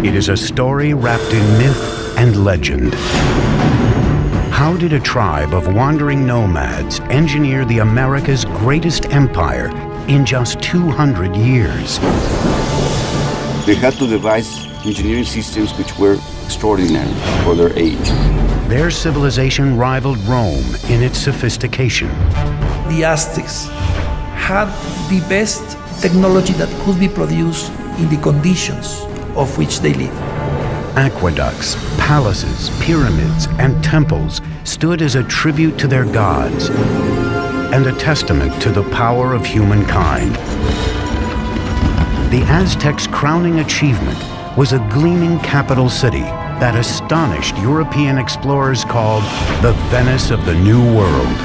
It is a story wrapped in myth and legend. How did a tribe of wandering nomads engineer the America's greatest empire in just 200 years? They had to devise engineering systems which were extraordinary for their age. Their civilization rivaled Rome in its sophistication. The Aztecs had the best technology that could be produced in the conditions of which they lived. Aqueducts, palaces, pyramids, and temples stood as a tribute to their gods and a testament to the power of humankind. The Aztecs' crowning achievement was a gleaming capital city that astonished European explorers called the Venice of the New World.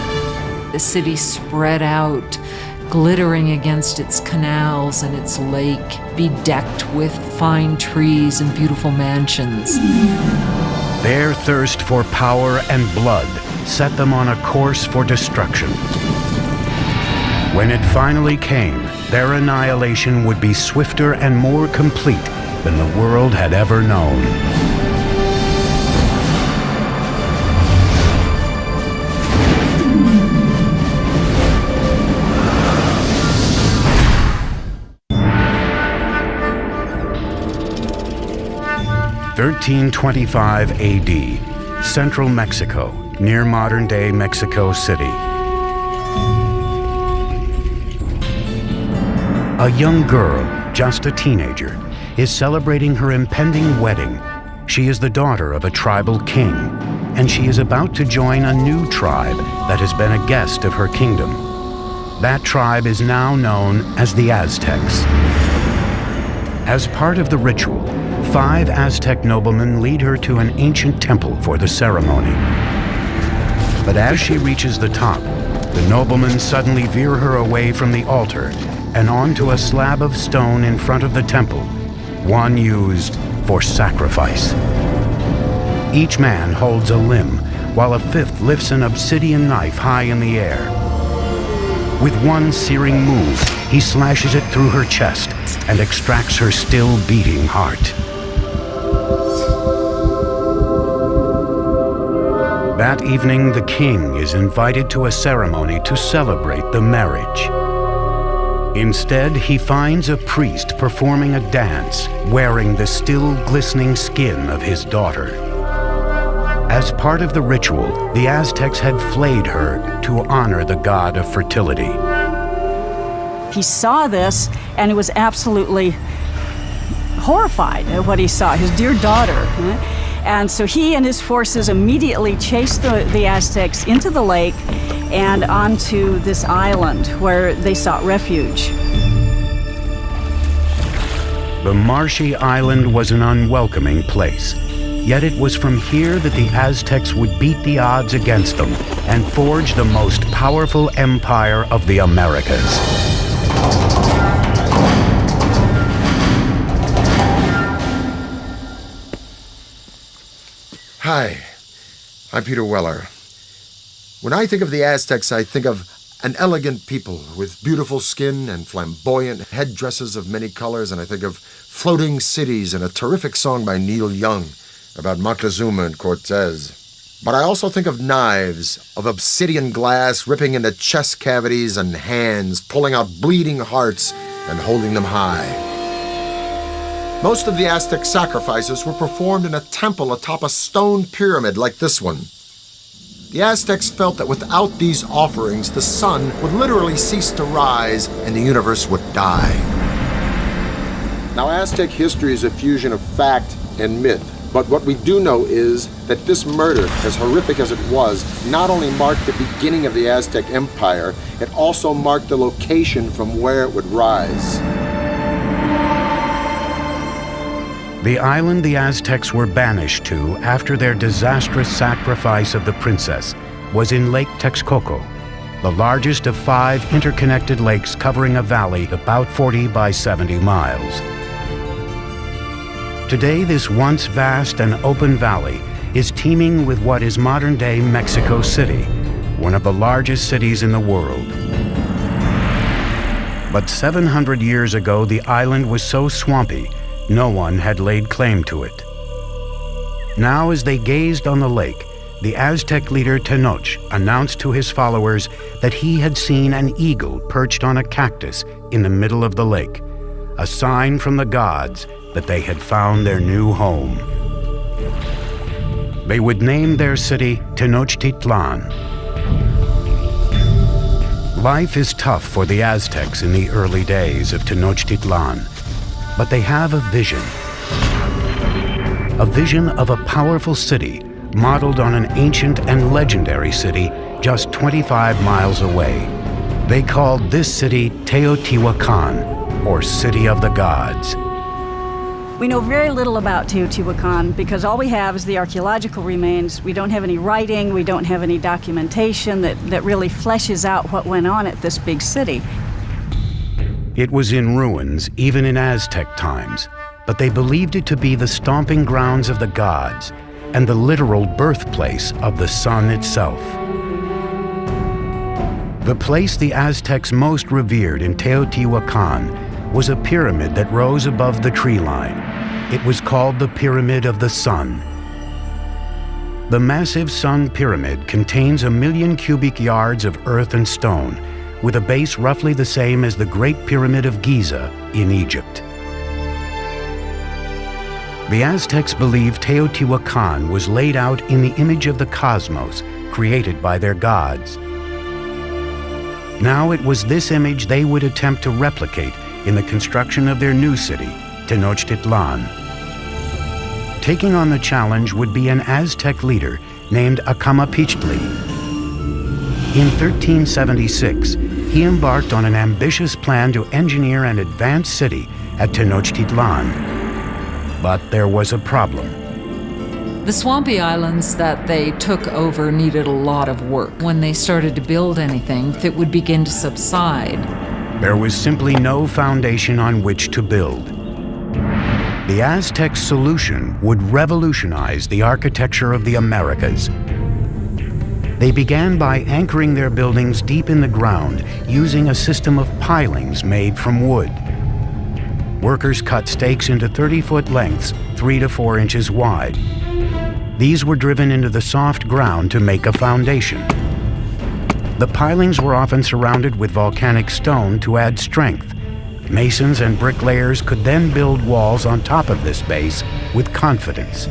The city spread out, glittering against its canals and its lake, bedecked with fine trees and beautiful mansions. Their thirst for power and blood set them on a course for destruction. When it finally came, their annihilation would be swifter and more complete than the world had ever known. (1325 AD), central Mexico, near modern-day Mexico City. A young girl, just a teenager, is celebrating her impending wedding. She is the daughter of a tribal king, and she is about to join a new tribe that has been a guest of her kingdom. That tribe is now known as the Aztecs. As part of the ritual, 5 Aztec noblemen lead her to an ancient temple for the ceremony. But as she reaches the top, the noblemen suddenly veer her away from the altar and onto a slab of stone in front of the temple, one used for sacrifice. Each man holds a limb, while a 5th lifts an obsidian knife high in the air. With one searing move, he slashes it through her chest and extracts her still beating heart. That evening, the king is invited to a ceremony to celebrate the marriage. Instead, he finds a priest performing a dance, wearing the still glistening skin of his daughter. As part of the ritual, the Aztecs had flayed her to honor the god of fertility. He saw this and he was absolutely horrified at what he saw, his dear daughter. And so he and his forces immediately chased the Aztecs into the lake and onto this island where they sought refuge. The marshy island was an unwelcoming place, yet it was from here that the Aztecs would beat the odds against them and forge the most powerful empire of the Americas. Hi, I'm Peter Weller. When I think of the Aztecs, I think of an elegant people with beautiful skin and flamboyant headdresses of many colors, and I think of floating cities and a terrific song by Neil Young about Montezuma and Cortez. But I also think of knives, of obsidian glass ripping into chest cavities and hands, pulling out bleeding hearts and holding them high. Most of the Aztec sacrifices were performed in a temple atop a stone pyramid like this one. The Aztecs felt that without these offerings, the sun would literally cease to rise and the universe would die. Now, Aztec history is a fusion of fact and myth, but what we do know is that this murder, as horrific as it was, not only marked the beginning of the Aztec Empire, it also marked the location from where it would rise. The island the Aztecs were banished to after their disastrous sacrifice of the princess was in Lake Texcoco, the largest of 5 interconnected lakes covering a valley about 40 by 70 miles. Today, this once vast and open valley is teeming with what is modern-day Mexico City, one of the largest cities in the world. But 700 years ago, the island was so swampy No one had laid claim to it. Now, as they gazed on the lake, the Aztec leader Tenoch announced to his followers that he had seen an eagle perched on a cactus in the middle of the lake, a sign from the gods that they had found their new home. They would name their city Tenochtitlan. Life is tough for the Aztecs in the early days of Tenochtitlan, but they have a vision of a powerful city modeled on an ancient and legendary city just 25 miles away. They called this city Teotihuacan, or City of the Gods. We know very little about Teotihuacan because all we have is the archaeological remains. We don't have any writing, we don't have any documentation that really fleshes out what went on at this big city. It was in ruins even in Aztec times, but they believed it to be the stomping grounds of the gods and the literal birthplace of the sun itself. The place the Aztecs most revered in Teotihuacan was a pyramid that rose above the tree line. It was called the Pyramid of the Sun. The massive sun pyramid contains 1 million cubic yards of earth and stone, with a base roughly the same as the Great Pyramid of Giza in Egypt. The Aztecs believed Teotihuacan was laid out in the image of the cosmos, created by their gods. Now it was this image they would attempt to replicate in the construction of their new city, Tenochtitlan. Taking on the challenge would be an Aztec leader named Acamapichtli. In 1376, he embarked on an ambitious plan to engineer an advanced city at Tenochtitlan. But there was a problem. The swampy islands that they took over needed a lot of work. When they started to build anything, it would begin to subside. There was simply no foundation on which to build. The Aztec solution would revolutionize the architecture of the Americas. They began by anchoring their buildings deep in the ground using a system of pilings made from wood. Workers cut stakes into 30-foot lengths, 3 to 4 inches wide. These were driven into the soft ground to make a foundation. The pilings were often surrounded with volcanic stone to add strength. Masons and bricklayers could then build walls on top of this base with confidence.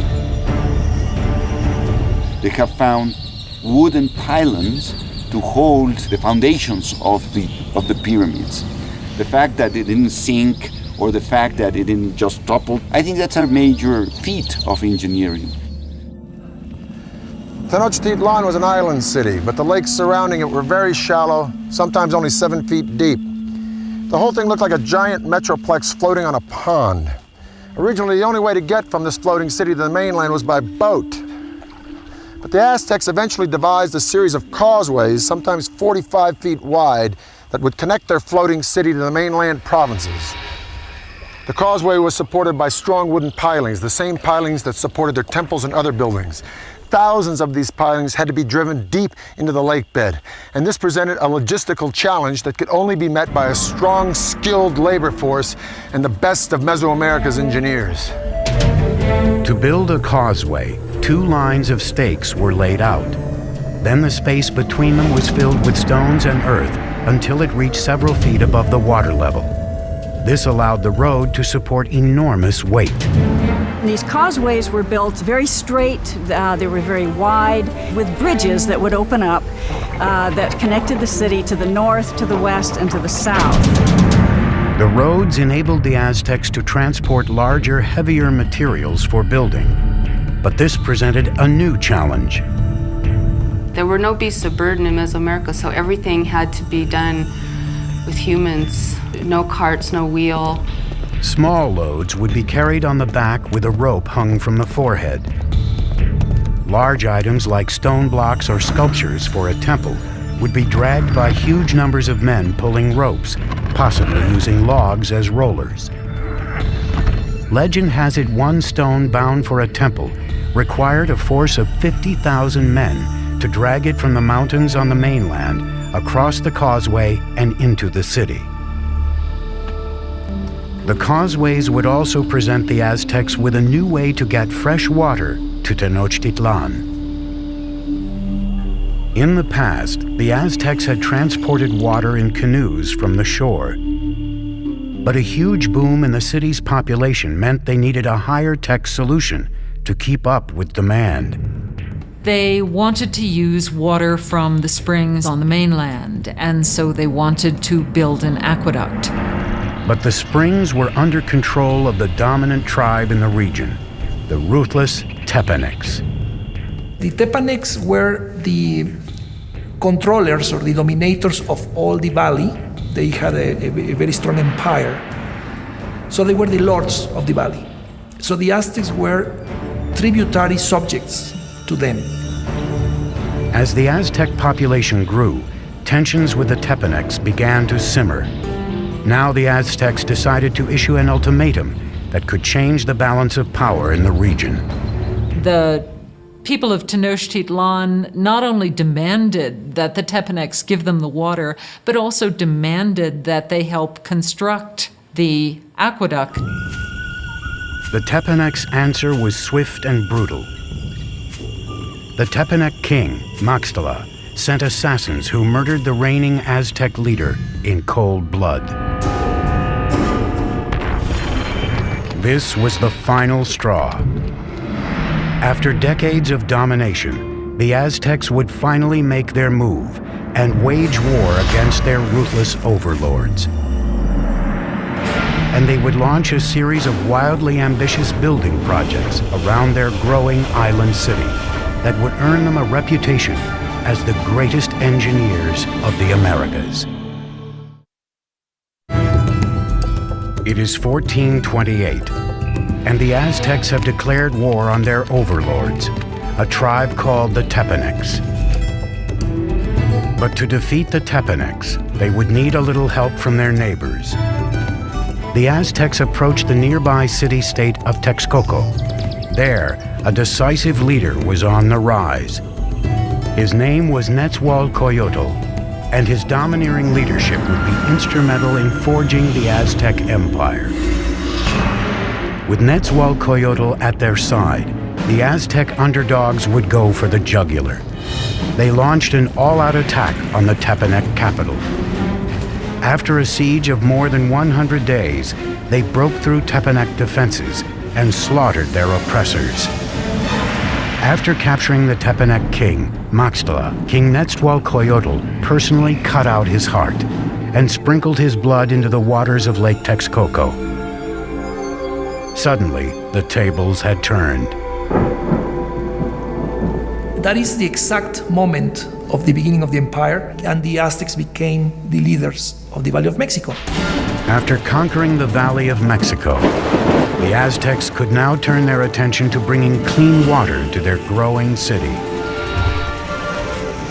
They have found wooden pylons to hold the foundations of the pyramids. The fact that it didn't sink or the fact that it didn't just topple, I think that's a major feat of engineering. Tenochtitlan was an island city, but the lakes surrounding it were very shallow, sometimes only 7 feet deep. The whole thing looked like a giant metroplex floating on a pond. Originally, the only way to get from this floating city to the mainland was by boat. But the Aztecs eventually devised a series of causeways, sometimes 45 feet wide, that would connect their floating city to the mainland provinces. The causeway was supported by strong wooden pilings, the same pilings that supported their temples and other buildings. Thousands of these pilings had to be driven deep into the lake bed, and this presented a logistical challenge that could only be met by a strong, skilled labor force and the best of Mesoamerica's engineers. To build a causeway, 2 lines of stakes were laid out. Then the space between them was filled with stones and earth until it reached several feet above the water level. This allowed the road to support enormous weight. These causeways were built very straight, they were very wide, with bridges that would open up that connected the city to the north, to the west, and to the south. The roads enabled the Aztecs to transport larger, heavier materials for building. But this presented a new challenge. There were no beasts of burden in Mesoamerica, so everything had to be done with humans. No carts, no wheel. Small loads would be carried on the back with a rope hung from the forehead. Large items like stone blocks or sculptures for a temple would be dragged by huge numbers of men pulling ropes, possibly using logs as rollers. Legend has it one stone bound for a temple required a force of 50,000 men to drag it from the mountains on the mainland across the causeway and into the city. The causeways would also present the Aztecs with a new way to get fresh water to Tenochtitlan. In the past, the Aztecs had transported water in canoes from the shore. But a huge boom in the city's population meant they needed a higher-tech solution to keep up with demand. They wanted to use water from the springs on the mainland, and so they wanted to build an aqueduct. But the springs were under control of the dominant tribe in the region, the ruthless Tepanecs. The Tepanecs were the controllers or the dominators of all the valley. They had a very strong empire. So they were the lords of the valley. So the Aztecs were tributary subjects to them. As the Aztec population grew, tensions with the Tepanecs began to simmer. Now the Aztecs decided to issue an ultimatum that could change the balance of power in the region. The people of Tenochtitlan not only demanded that the Tepanecs give them the water, but also demanded that they help construct the aqueduct. The Tepanecs' answer was swift and brutal. The Tepanec king, Maxtla, sent assassins who murdered the reigning Aztec leader in cold blood. This was the final straw. After decades of domination, the Aztecs would finally make their move and wage war against their ruthless overlords. And they would launch a series of wildly ambitious building projects around their growing island city that would earn them a reputation as the greatest engineers of the Americas. It is 1428. And the Aztecs have declared war on their overlords, a tribe called the Tepanecs. But to defeat the Tepanecs, they would need a little help from their neighbors. The Aztecs approached the nearby city-state of Texcoco. There, a decisive leader was on the rise. His name was Nezahualcoyotl, and his domineering leadership would be instrumental in forging the Aztec Empire. With Nezahualcoyotl at their side, the Aztec underdogs would go for the jugular. They launched an all-out attack on the Tepanec capital. After a siege of more than 100 days, they broke through Tepanec defenses and slaughtered their oppressors. After capturing the Tepanec king, Maxtla, King Nezahualcoyotl personally cut out his heart and sprinkled his blood into the waters of Lake Texcoco. Suddenly, the tables had turned. That is the exact moment of the beginning of the empire, and the Aztecs became the leaders of the Valley of Mexico. After conquering the Valley of Mexico, the Aztecs could now turn their attention to bringing clean water to their growing city.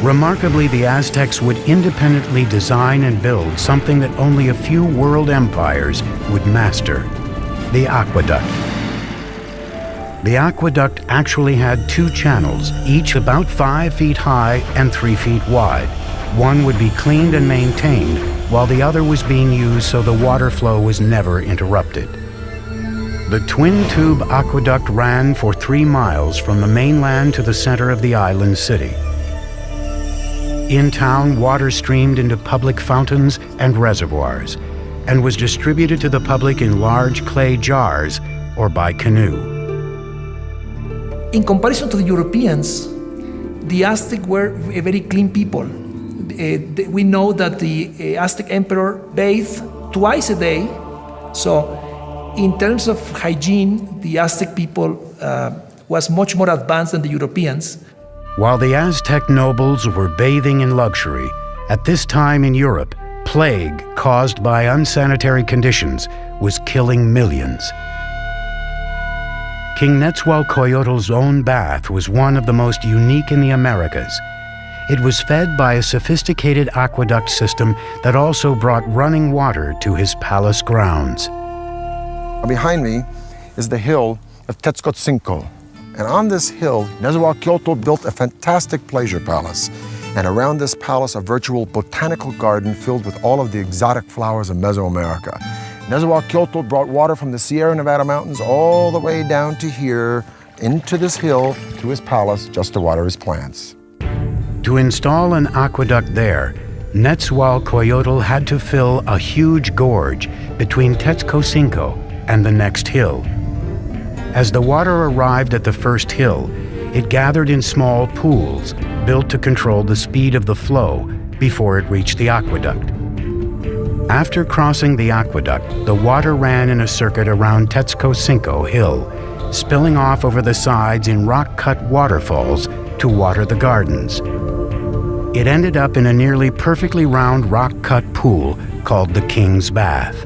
Remarkably, the Aztecs would independently design and build something that only a few world empires would master: the aqueduct. The aqueduct actually had two channels, each about 5 feet high and 3 feet wide. One would be cleaned and maintained, while the other was being used so the water flow was never interrupted. The twin-tube aqueduct ran for 3 miles from the mainland to the center of the island city. In town, water streamed into public fountains and reservoirs, and was distributed to the public in large clay jars or by canoe. In comparison to the Europeans, the Aztec were a very clean people. We know that the Aztec emperor bathed twice a day. So in terms of hygiene, the Aztec people was much more advanced than the Europeans. While the Aztec nobles were bathing in luxury, at this time in Europe, plague caused by unsanitary conditions was killing millions. King Nezahualcoyotl's own bath was one of the most unique in the Americas. It was fed by a sophisticated aqueduct system that also brought running water to his palace grounds. Behind me is the hill of Tetzcoatzinco. And on this hill, Nezahualcoyotl built a fantastic pleasure palace. And around this palace, a virtual botanical garden filled with all of the exotic flowers of Mesoamerica. Nezahualcóyotl brought water from the Sierra Nevada mountains all the way down to here, into this hill, to his palace, just to water his plants. To install an aqueduct there, Nezahualcóyotl had to fill a huge gorge between Tetzcocinco and the next hill. As the water arrived at the first hill, it gathered in small pools built to control the speed of the flow before it reached the aqueduct. After crossing the aqueduct, the water ran in a circuit around Tetzcocinco Hill, spilling off over the sides in rock-cut waterfalls to water the gardens. It ended up in a nearly perfectly round rock-cut pool called the King's Bath.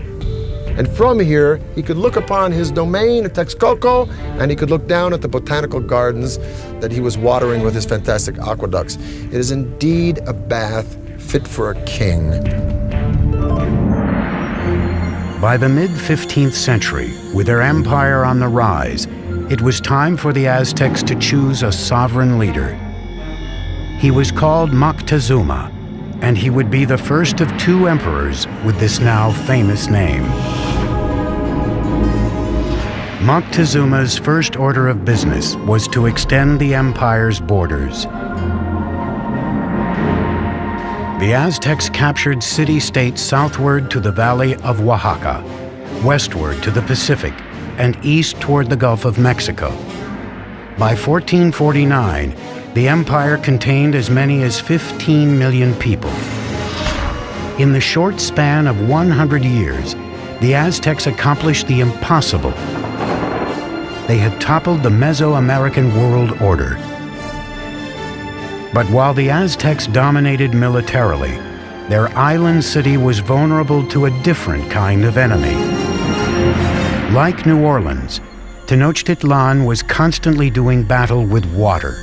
And from here, he could look upon his domain at Texcoco, and he could look down at the botanical gardens that he was watering with his fantastic aqueducts. It is indeed a bath fit for a king. By the mid-15th century, with their empire on the rise, it was time for the Aztecs to choose a sovereign leader. He was called Moctezuma, and he would be the first of two emperors with this now famous name. Moctezuma's first order of business was to extend the empire's borders. The Aztecs captured city-states southward to the valley of Oaxaca, westward to the Pacific, and east toward the Gulf of Mexico. By 1449, the empire contained as many as 15 million people. In the short span of 100 years, the Aztecs accomplished the impossible. They had toppled the Mesoamerican world order. But while the Aztecs dominated militarily, their island city was vulnerable to a different kind of enemy. Like New Orleans, Tenochtitlan was constantly doing battle with water.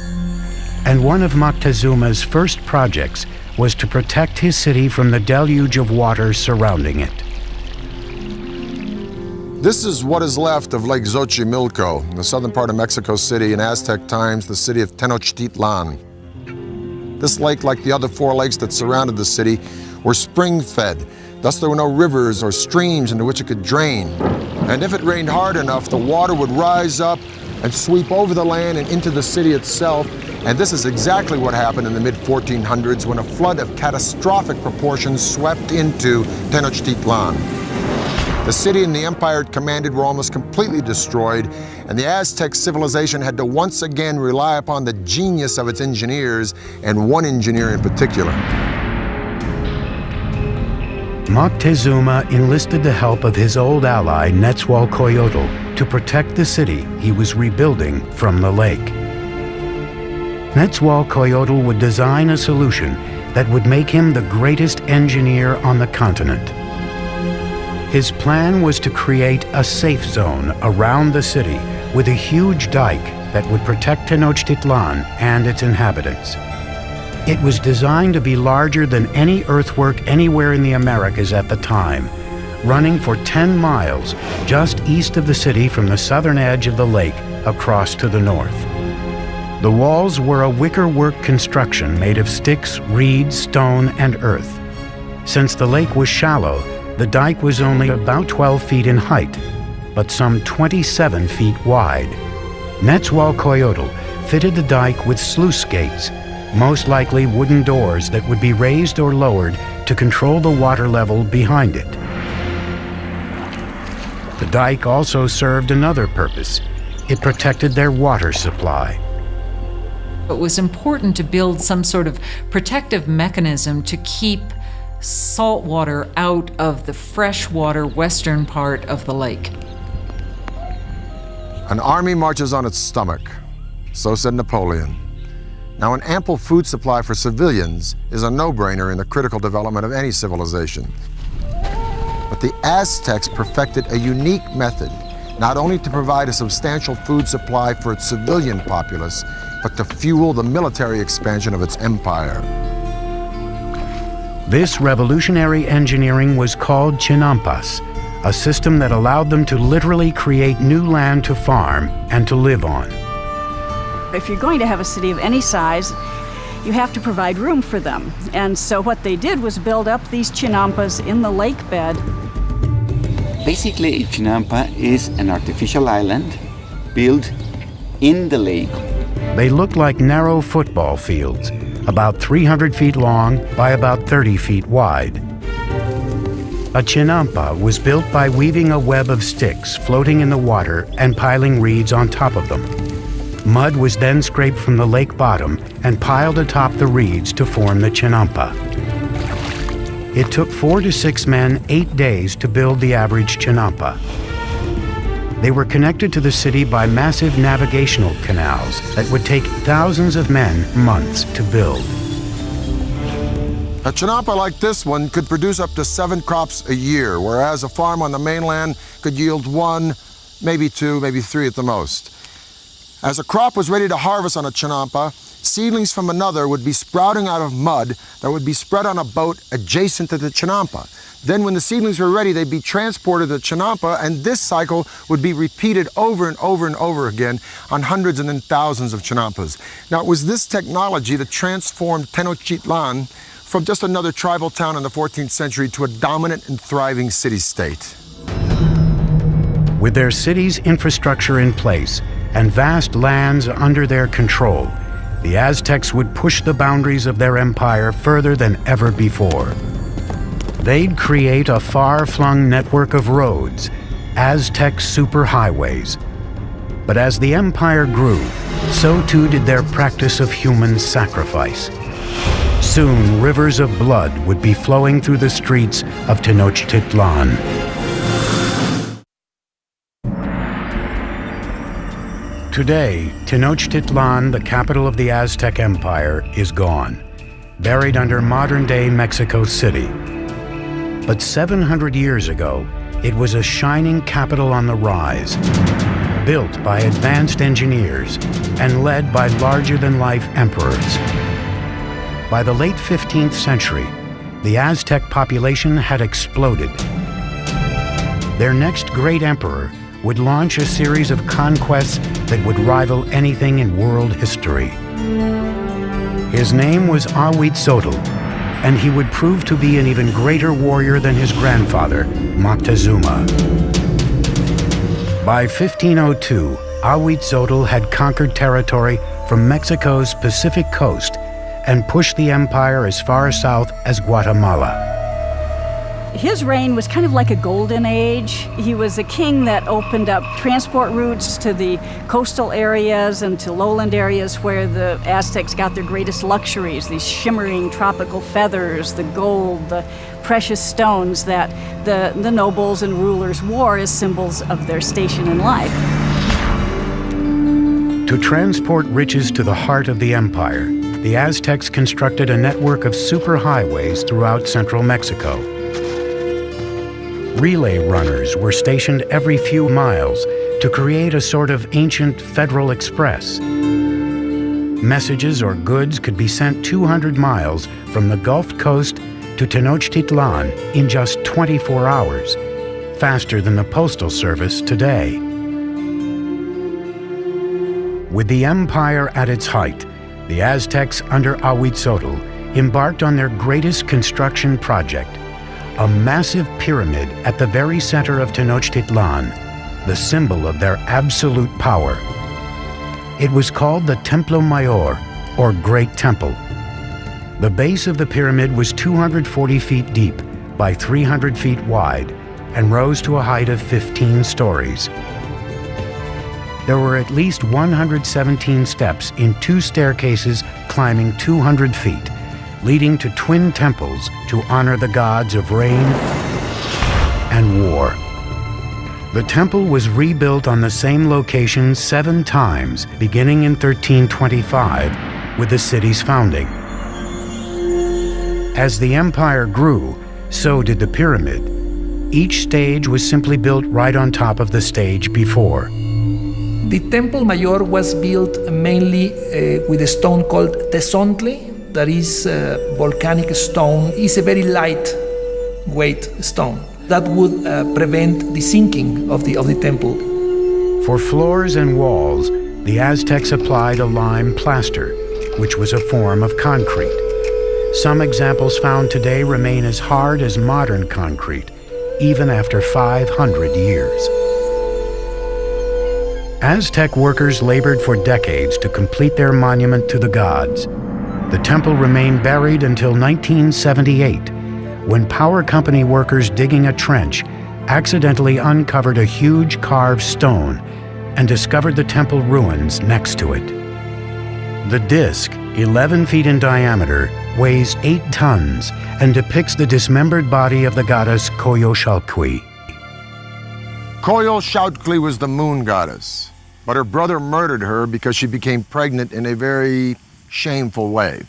And one of Moctezuma's first projects was to protect his city from the deluge of water surrounding it. This is what is left of Lake Xochimilco, in the southern part of Mexico City, in Aztec times, the city of Tenochtitlan. This lake, like the other four lakes that surrounded the city, were spring-fed. Thus, there were no rivers or streams into which it could drain. And if it rained hard enough, the water would rise up and sweep over the land and into the city itself. And this is exactly what happened in the mid-1400s when a flood of catastrophic proportions swept into Tenochtitlan. The city and the empire it commanded were almost completely destroyed, and the Aztec civilization had to once again rely upon the genius of its engineers, and one engineer in particular. Moctezuma enlisted the help of his old ally Nezahualcóyotl to protect the city he was rebuilding from the lake. Nezahualcóyotl would design a solution that would make him the greatest engineer on the continent. His plan was to create a safe zone around the city with a huge dike that would protect Tenochtitlan and its inhabitants. It was designed to be larger than any earthwork anywhere in the Americas at the time, running for 10 miles just east of the city from the southern edge of the lake across to the north. The walls were a wickerwork construction made of sticks, reeds, stone, and earth. Since the lake was shallow, the dike was only about 12 feet in height, but some 27 feet wide. Nezahualcóyotl fitted the dike with sluice gates, most likely wooden doors that would be raised or lowered to control the water level behind it. The dike also served another purpose. It protected their water supply. It was important to build some sort of protective mechanism to keep salt water out of the freshwater western part of the lake. An army marches on its stomach, so said Napoleon. Now, an ample food supply for civilians is a no-brainer in the critical development of any civilization. But the Aztecs perfected a unique method, not only to provide a substantial food supply for its civilian populace, but to fuel the military expansion of its empire. This revolutionary engineering was called chinampas, a system that allowed them to literally create new land to farm and to live on. If you're going to have a city of any size, you have to provide room for them. And so what they did was build up these chinampas in the lake bed. Basically, Chinampa is an artificial island built in the lake. They look like narrow football fields, about 300 feet long by about 30 feet wide. A chinampa was built by weaving a web of sticks floating in the water and piling reeds on top of them. Mud was then scraped from the lake bottom and piled atop the reeds to form the chinampa. It took 4 to 6 men 8 days to build the average chinampa. They were connected to the city by massive navigational canals that would take thousands of men months to build. A chinampa like this one could produce up to 7 crops a year, whereas a farm on the mainland could yield 1, maybe 2, maybe 3 at the most. As a crop was ready to harvest on a chinampa, seedlings from another would be sprouting out of mud that would be spread on a boat adjacent to the chinampa. Then when the seedlings were ready, they'd be transported to chinampa, and this cycle would be repeated over and over and over again on hundreds and then thousands of chinampas. Now, it was this technology that transformed Tenochtitlan from just another tribal town in the 14th century to a dominant and thriving city-state. With their city's infrastructure in place and vast lands under their control, the Aztecs would push the boundaries of their empire further than ever before. They'd create a far-flung network of roads, Aztec superhighways. But as the empire grew, so too did their practice of human sacrifice. Soon, rivers of blood would be flowing through the streets of Tenochtitlan. Today, Tenochtitlan, the capital of the Aztec Empire, is gone, buried under modern-day Mexico City. But 700 years ago, it was a shining capital on the rise, built by advanced engineers and led by larger-than-life emperors. By the late 15th century, the Aztec population had exploded. Their next great emperor would launch a series of conquests that would rival anything in world history. His name was Ahuitzotl, and he would prove to be an even greater warrior than his grandfather, Moctezuma. By 1502, Ahuitzotl had conquered territory from Mexico's Pacific coast and pushed the empire as far south as Guatemala. His reign was kind of like a golden age. He was a king that opened up transport routes to the coastal areas and to lowland areas where the Aztecs got their greatest luxuries, these shimmering tropical feathers, the gold, the precious stones that the nobles and rulers wore as symbols of their station in life. To transport riches to the heart of the empire, the Aztecs constructed a network of superhighways throughout central Mexico. Relay runners were stationed every few miles to create a sort of ancient Federal Express. Messages or goods could be sent 200 miles from the Gulf Coast to Tenochtitlan in just 24 hours, faster than the postal service today. With the empire at its height, the Aztecs under Ahuitzotl embarked on their greatest construction project, a massive pyramid at the very center of Tenochtitlan, the symbol of their absolute power. It was called the Templo Mayor, or Great Temple. The base of the pyramid was 240 feet deep by 300 feet wide and rose to a height of 15 stories. There were at least 117 steps in 2 staircases climbing 200 feet, leading to twin temples to honor the gods of rain and war. The temple was rebuilt on the same location 7 times, beginning in 1325 with the city's founding. As the empire grew, so did the pyramid. Each stage was simply built right on top of the stage before. The Temple Mayor was built mainly with a stone called tezontle, that is volcanic stone. It's a very lightweight stone that would prevent the sinking of the temple. For floors and walls, the Aztecs applied a lime plaster, which was a form of concrete. Some examples found today remain as hard as modern concrete, even after 500 years. Aztec workers labored for decades to complete their monument to the gods. The temple remained buried until 1978, when power company workers digging a trench accidentally uncovered a huge carved stone and discovered the temple ruins next to it. The disc, 11 feet in diameter, weighs 8 tons and depicts the dismembered body of the goddess Coyolxauhqui. Coyolxauhqui was the moon goddess, but her brother murdered her because she became pregnant in a very shameful way.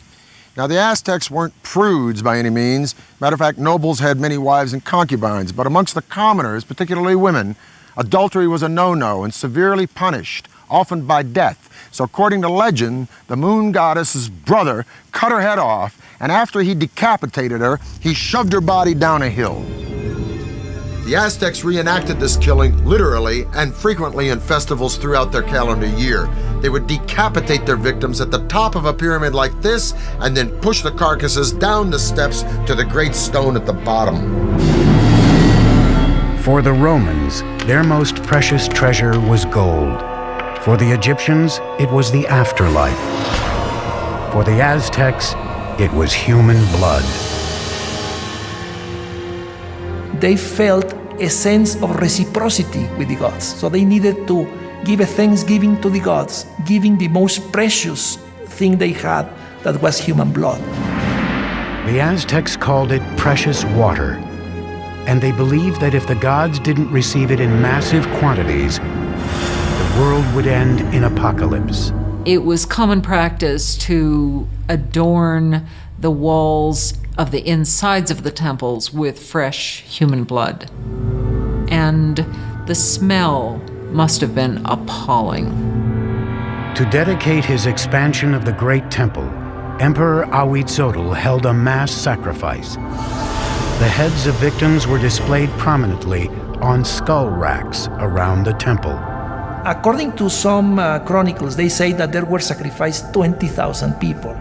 Now, the Aztecs weren't prudes by any means. Matter of fact, nobles had many wives and concubines, but amongst the commoners, particularly women, adultery was a no-no and severely punished, often by death. So according to legend, the moon goddess's brother cut her head off, and after he decapitated her, he shoved her body down a hill. The Aztecs reenacted this killing literally and frequently in festivals throughout their calendar year. They would decapitate their victims at the top of a pyramid like this and then push the carcasses down the steps to the great stone at the bottom. For the Romans, their most precious treasure was gold. For the Egyptians, it was the afterlife. For the Aztecs, it was human blood. They felt a sense of reciprocity with the gods. So they needed to give a thanksgiving to the gods, giving the most precious thing they had, that was human blood. The Aztecs called it precious water, and they believed that if the gods didn't receive it in massive quantities, the world would end in apocalypse. It was common practice to adorn the walls of the insides of the temples with fresh human blood. And the smell must have been appalling. To dedicate his expansion of the Great Temple, Emperor Ahuitzotl held a mass sacrifice. The heads of victims were displayed prominently on skull racks around the temple. According to some chronicles, they say that there were sacrificed 20,000 people.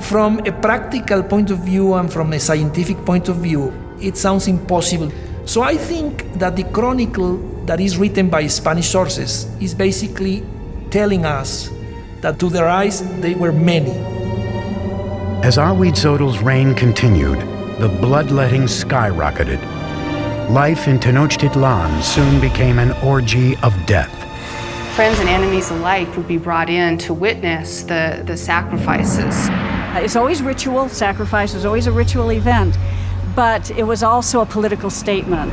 From a practical point of view and from a scientific point of view, it sounds impossible. So I think that the chronicle that is written by Spanish sources is basically telling us that to their eyes, they were many. As Ahuitzotl's reign continued, the bloodletting skyrocketed. Life in Tenochtitlan soon became an orgy of death. Friends and enemies alike would be brought in to witness the sacrifices. It's always ritual. Sacrifice is always a ritual event, but it was also a political statement,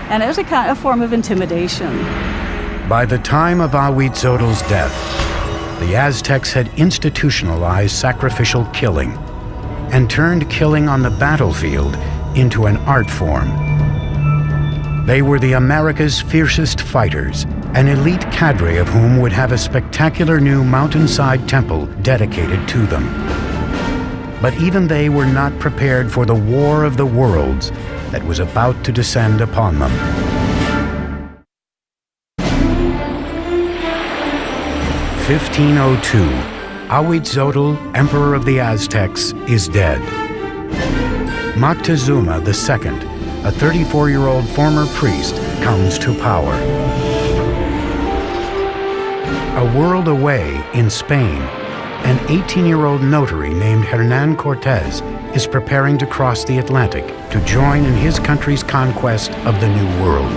and it was a form of intimidation. By the time of Ahuitzotl's death, the Aztecs had institutionalized sacrificial killing and turned killing on the battlefield into an art form. They were the America's fiercest fighters, an elite cadre of whom would have a spectacular new mountainside temple dedicated to them. But even they were not prepared for the war of the worlds that was about to descend upon them. In 1502, Ahuitzotl, Emperor of the Aztecs, is dead. Moctezuma II, a 34-year-old former priest, comes to power. A world away in Spain, an 18-year-old notary named Hernan Cortés is preparing to cross the Atlantic to join in his country's conquest of the New World.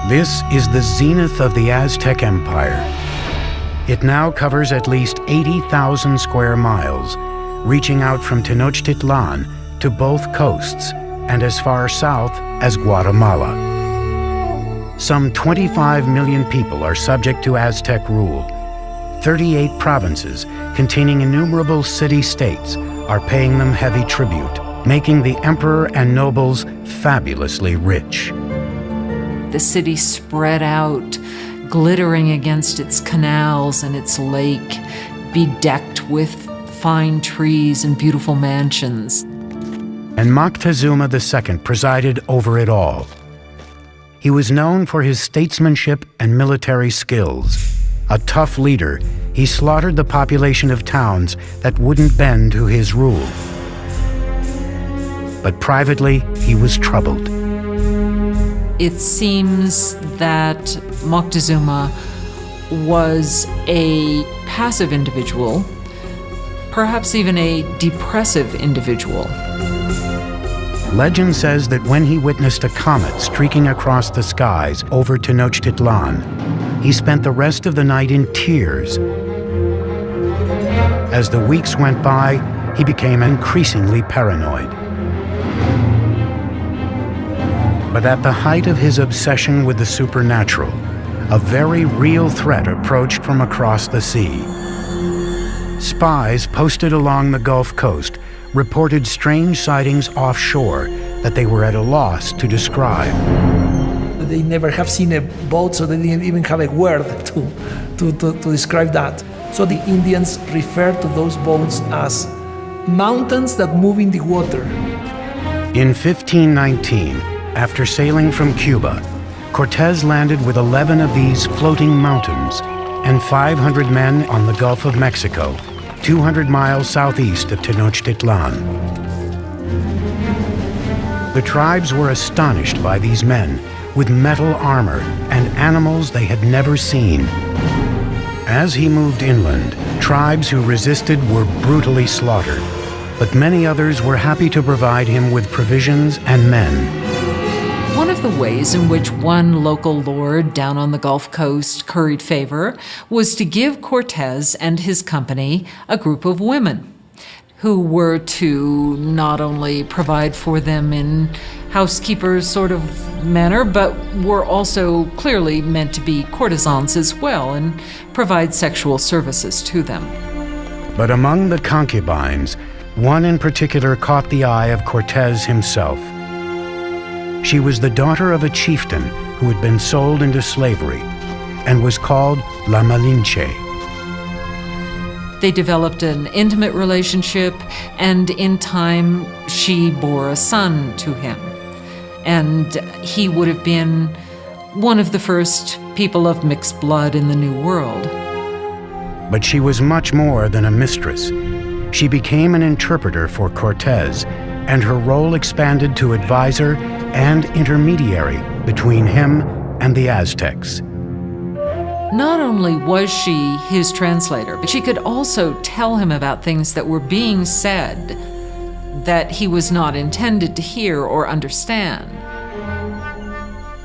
This is the zenith of the Aztec Empire. It now covers at least 80,000 square miles, reaching out from Tenochtitlan to both coasts and as far south as Guatemala. Some 25 million people are subject to Aztec rule. 38 provinces, containing innumerable city-states, are paying them heavy tribute, making the emperor and nobles fabulously rich. The city spread out, glittering against its canals and its lake, bedecked with fine trees and beautiful mansions. And Moctezuma II presided over it all. He was known for his statesmanship and military skills. A tough leader, he slaughtered the population of towns that wouldn't bend to his rule. but privately he was troubled. It seems that Moctezuma was a passive individual, perhaps even a depressive individual. Legend says that when he witnessed a comet streaking across the skies over Tenochtitlan, he spent the rest of the night in tears. As the weeks went by, he became increasingly paranoid. But at the height of his obsession with the supernatural, a very real threat approached from across the sea. Spies posted along the Gulf Coast reported strange sightings offshore that they were at a loss to describe. They never have seen a boat, so they didn't even have a word to describe that. So the Indians refer to those boats as mountains that move in the water. In 1519, after sailing from Cuba, Cortés landed with 11 of these floating mountains and 500 men on the Gulf of Mexico, 200 miles southeast of Tenochtitlan. The tribes were astonished by these men with metal armor and animals they had never seen. As he moved inland, tribes who resisted were brutally slaughtered, but many others were happy to provide him with provisions and men. One of the ways in which one local lord down on the Gulf Coast curried favor was to give Cortés and his company a group of women who were to not only provide for them in housekeepers sort of manner, but were also clearly meant to be courtesans as well and provide sexual services to them. But among the concubines, one in particular caught the eye of Cortés himself. She was the daughter of a chieftain who had been sold into slavery and was called La Malinche. They developed an intimate relationship, and in time she bore a son to him. And he would have been one of the first people of mixed blood in the New World. But she was much more than a mistress. She became an interpreter for Cortés, and her role expanded to advisor and intermediary between him and the Aztecs. Not only was she his translator, but she could also tell him about things that were being said that he was not intended to hear or understand.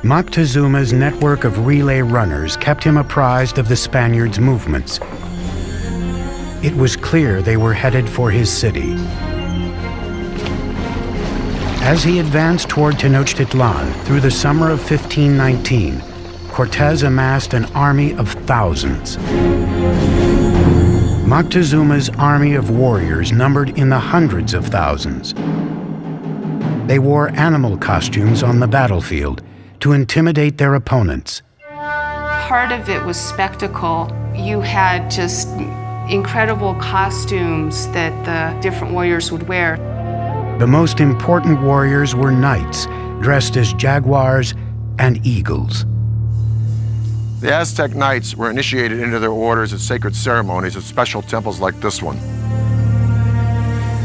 Moctezuma's network of relay runners kept him apprised of the Spaniards' movements. It was clear they were headed for his city. As he advanced toward Tenochtitlan through the summer of 1519, Cortés amassed an army of thousands. Moctezuma's army of warriors numbered in the hundreds of thousands. They wore animal costumes on the battlefield to intimidate their opponents. Part of it was spectacle. You had just incredible costumes that the different warriors would wear. The most important warriors were knights, dressed as jaguars and eagles. The Aztec knights were initiated into their orders at sacred ceremonies at special temples like this one.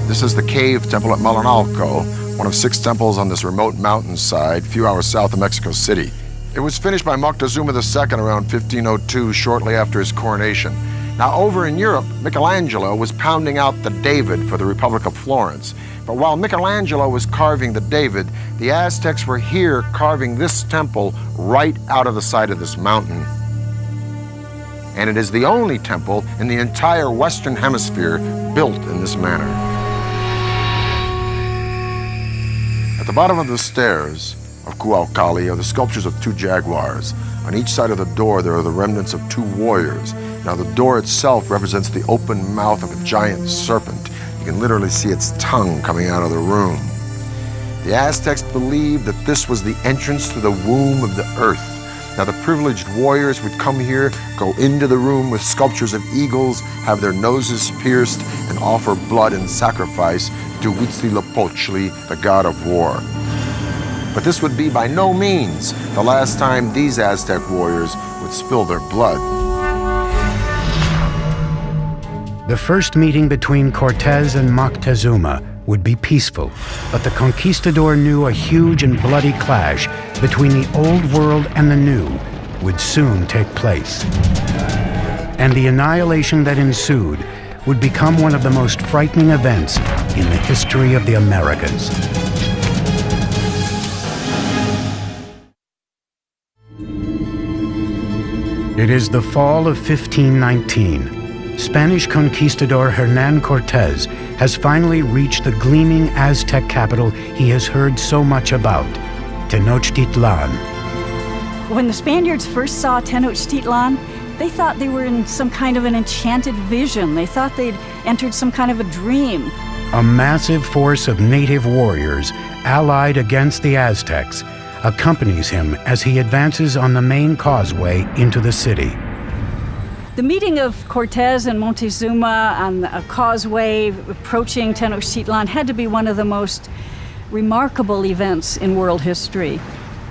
This is the cave temple at Malinalco, one of 6 temples on this remote mountainside, a few hours south of Mexico City. It was finished by Moctezuma II around 1502, shortly after his coronation. Now, over in Europe, Michelangelo was pounding out the David for the Republic of Florence. But while Michelangelo was carving the David, the Aztecs were here carving this temple right out of the side of this mountain. And it is the only temple in the entire Western Hemisphere built in this manner. At the bottom of the stairs of Cuauhtli are the sculptures of 2 jaguars. On each side of the door, there are the remnants of 2 warriors. Now, the door itself represents the open mouth of a giant serpent. You can literally see its tongue coming out of the room. The Aztecs believed that this was the entrance to the womb of the earth. Now, the privileged warriors would come here, go into the room with sculptures of eagles, have their noses pierced, and offer blood and sacrifice to Huitzilopochtli, the god of war. But this would be by no means the last time these Aztec warriors would spill their blood. The first meeting between Cortés and Moctezuma would be peaceful, but the conquistador knew a huge and bloody clash between the old world and the new would soon take place. And the annihilation that ensued would become one of the most frightening events in the history of the Americas. It is the fall of 1519. Spanish conquistador Hernán Cortés has finally reached the gleaming Aztec capital he has heard so much about, Tenochtitlan. When the Spaniards first saw Tenochtitlan, they thought they were in some kind of an enchanted vision. They thought they'd entered some kind of a dream. A massive force of native warriors, allied against the Aztecs, accompanies him as he advances on the main causeway into the city. The meeting of Cortés and Montezuma on a causeway approaching Tenochtitlan had to be one of the most remarkable events in world history.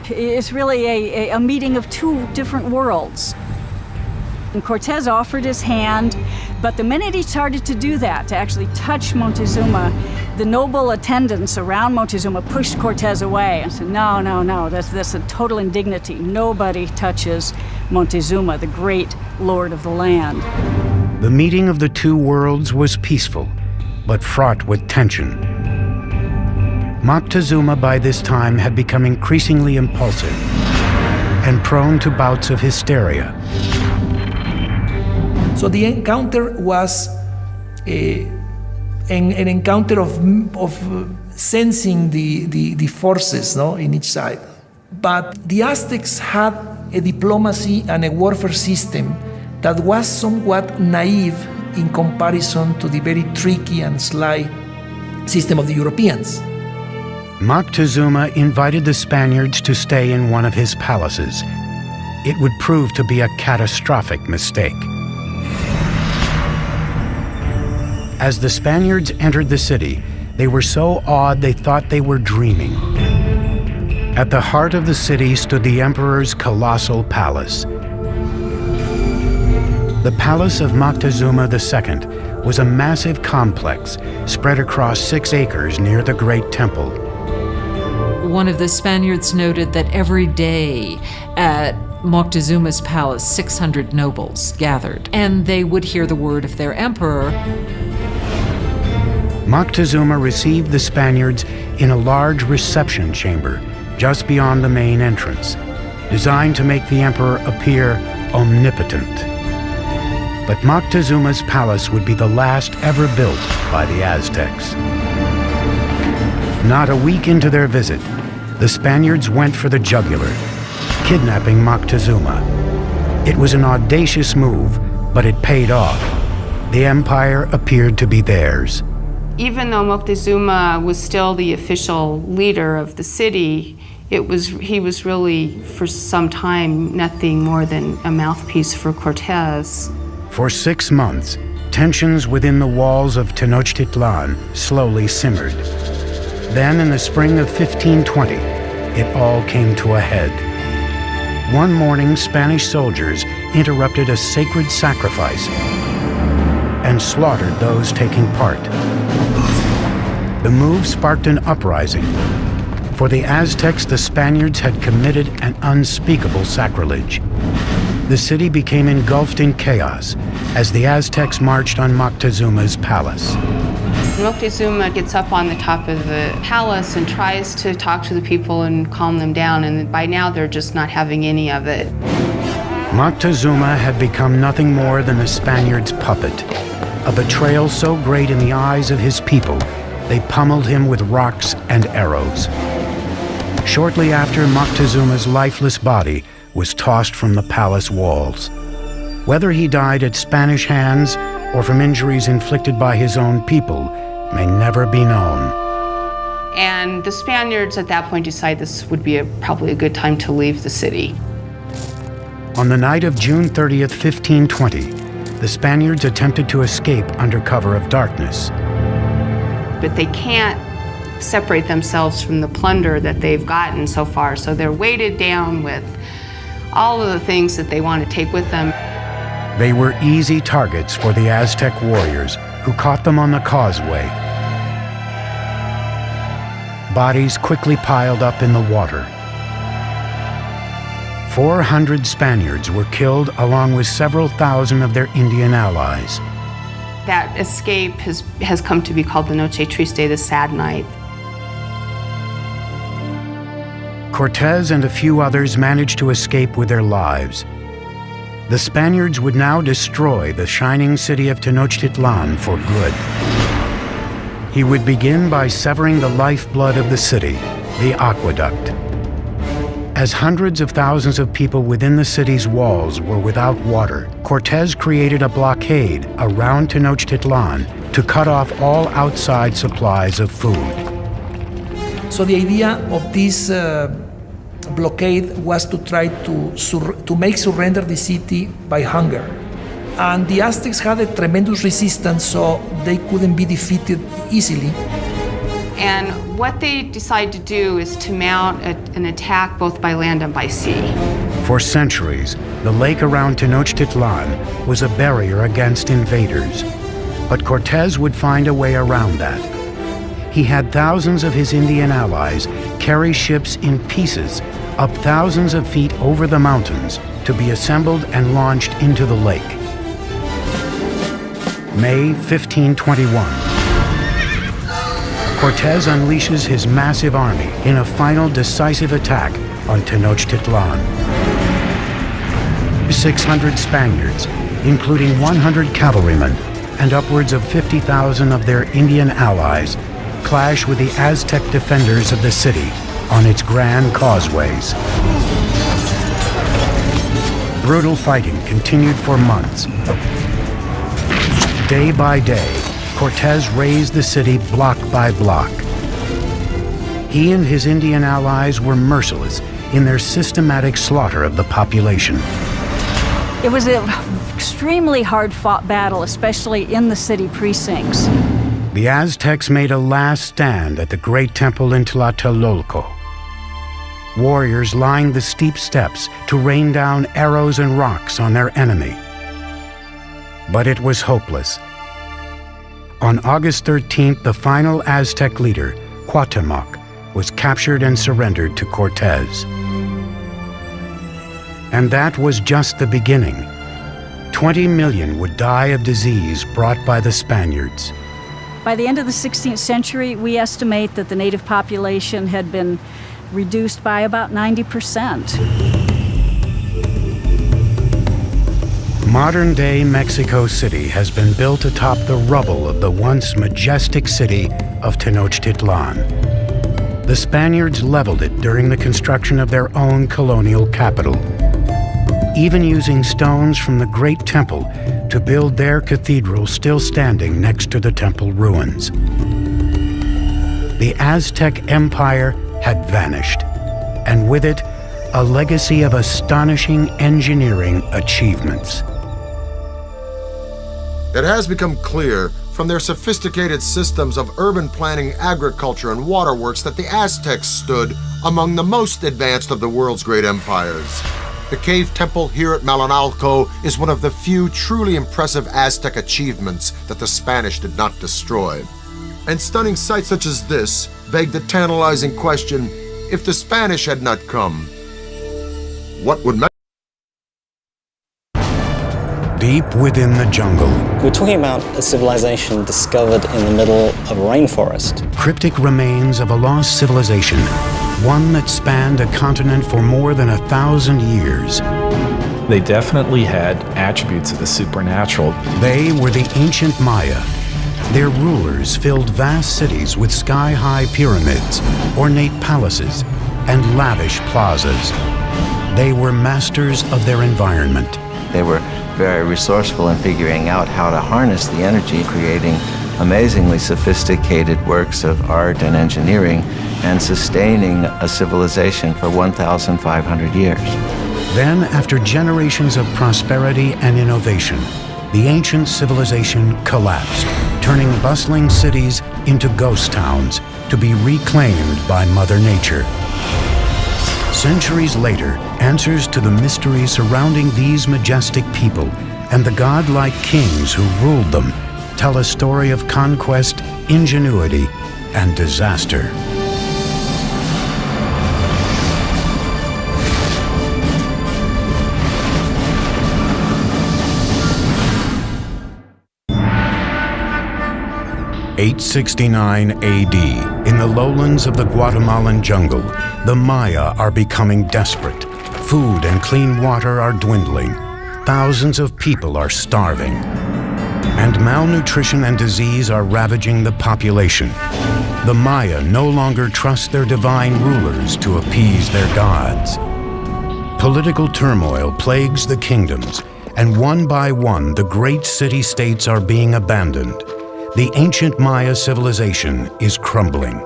It's really a meeting of two different worlds. And Cortés offered his hand, but the minute he started to do that, to actually touch Montezuma, the noble attendants around Montezuma pushed Cortés away and said, no, that's a total indignity. Nobody touches Montezuma, the great lord of the land. The meeting of the two worlds was peaceful, but fraught with tension. Moctezuma by this time had become increasingly impulsive and prone to bouts of hysteria. So the encounter was an encounter of sensing the forces, no, in each side. But the Aztecs had a diplomacy and a warfare system that was somewhat naive in comparison to the very tricky and sly system of the Europeans. Moctezuma invited the Spaniards to stay in one of his palaces. It would prove to be a catastrophic mistake. As the Spaniards entered the city, they were so awed they thought they were dreaming. At the heart of the city stood the emperor's colossal palace. The palace of Moctezuma II was a massive complex spread across 6 acres near the Great Temple. One of the Spaniards noted that every day at Moctezuma's palace, 600 nobles gathered, and they would hear the word of their emperor. Moctezuma received the Spaniards in a large reception chamber just beyond the main entrance, designed to make the emperor appear omnipotent. But Moctezuma's palace would be the last ever built by the Aztecs. Not a week into their visit, the Spaniards went for the jugular, kidnapping Moctezuma. It was an audacious move, but it paid off. The empire appeared to be theirs. Even though Moctezuma was still the official leader of the city, he was really, for some time, nothing more than a mouthpiece for Cortés. For 6 months, tensions within the walls of Tenochtitlan slowly simmered. Then, in the spring of 1520, it all came to a head. One morning, Spanish soldiers interrupted a sacred sacrifice and slaughtered those taking part. The move sparked an uprising. For the Aztecs, the Spaniards had committed an unspeakable sacrilege. The city became engulfed in chaos as the Aztecs marched on Moctezuma's palace. Moctezuma gets up on the top of the palace and tries to talk to the people and calm them down, and by now they're just not having any of it. Moctezuma had become nothing more than the Spaniards' puppet, a betrayal so great in the eyes of his people, they pummeled him with rocks and arrows. Shortly after, Moctezuma's lifeless body was tossed from the palace walls. Whether he died at Spanish hands or from injuries inflicted by his own people may never be known. And the Spaniards at that point decide this would be probably a good time to leave the city. On the night of June 30th, 1520, the Spaniards attempted to escape under cover of darkness. But they can't separate themselves from the plunder that they've gotten so far, so they're weighted down with all of the things that they want to take with them. They were easy targets for the Aztec warriors, who caught them on the causeway. bodies quickly piled up in the water. 400 Spaniards were killed along with several thousand of their Indian allies. That escape has come to be called the Noche Triste, the sad night. Cortez and a few others managed to escape with their lives. The Spaniards would now destroy the shining city of Tenochtitlan for good. He would begin by severing the lifeblood of the city, the aqueduct. As hundreds of thousands of people within the city's walls were without water, Cortez created a blockade around Tenochtitlan to cut off all outside supplies of food. So the idea of this blockade was to try to make surrender the city by hunger. And the Aztecs had a tremendous resistance, so they couldn't be defeated easily. And what they decided to do is to mount an attack both by land and by sea. For centuries, the lake around Tenochtitlan was a barrier against invaders. But Cortez would find a way around that. He had thousands of his Indian allies carry ships in pieces up thousands of feet over the mountains to be assembled and launched into the lake. May 1521. Cortez unleashes his massive army in a final decisive attack on Tenochtitlan. 600 Spaniards, including 100 cavalrymen and upwards of 50,000 of their Indian allies, clash with the Aztec defenders of the city on its grand causeways. Brutal fighting continued for months. Day by day, Cortez razed the city block by block. He and his Indian allies were merciless in their systematic slaughter of the population. It was an extremely hard-fought battle, especially in the city precincts. The Aztecs made a last stand at the great temple in Tlatelolco. Warriors lined the steep steps to rain down arrows and rocks on their enemy. But it was hopeless. On August 13th, the final Aztec leader, Cuauhtemoc, was captured and surrendered to Cortez. And that was just the beginning. 20 million would die of disease brought by the Spaniards. By the end of the 16th century, we estimate that the native population had been reduced by about 90%. Modern-day Mexico City has been built atop the rubble of the once majestic city of Tenochtitlan. The Spaniards leveled it during the construction of their own colonial capital, even using stones from the great temple to build their cathedral still standing next to the temple ruins. The Aztec Empire had vanished, and with it, a legacy of astonishing engineering achievements. It has become clear from their sophisticated systems of urban planning, agriculture, and waterworks that the Aztecs stood among the most advanced of the world's great empires. The cave temple here at Malinalco is one of the few truly impressive Aztec achievements that the Spanish did not destroy. And stunning sights such as this beg the tantalizing question, if the Spanish had not come, what would Deep within the jungle, We're talking about a civilization discovered in the middle of a rainforest. cryptic remains of a lost civilization, one that spanned a continent for more than 1,000 years. They definitely had attributes of the supernatural. They were the ancient Maya. Their rulers filled vast cities with sky-high pyramids, ornate palaces, and lavish plazas. They were masters of their environment. They were very resourceful in figuring out how to harness the energy, creating amazingly sophisticated works of art and engineering, and sustaining a civilization for 1,500 years. Then, after generations of prosperity and innovation, the ancient civilization collapsed, turning bustling cities into ghost towns to be reclaimed by Mother Nature. Centuries later, answers to the mysteries surrounding these majestic people and the godlike kings who ruled them tell a story of conquest, ingenuity, and disaster. 869 AD, in the lowlands of the Guatemalan jungle, the Maya are becoming desperate. Food and clean water are dwindling. Thousands of people are starving. And malnutrition and disease are ravaging the population. The Maya no longer trust their divine rulers to appease their gods. Political turmoil plagues the kingdoms, and one by one, the great city-states are being abandoned. The ancient Maya civilization is crumbling.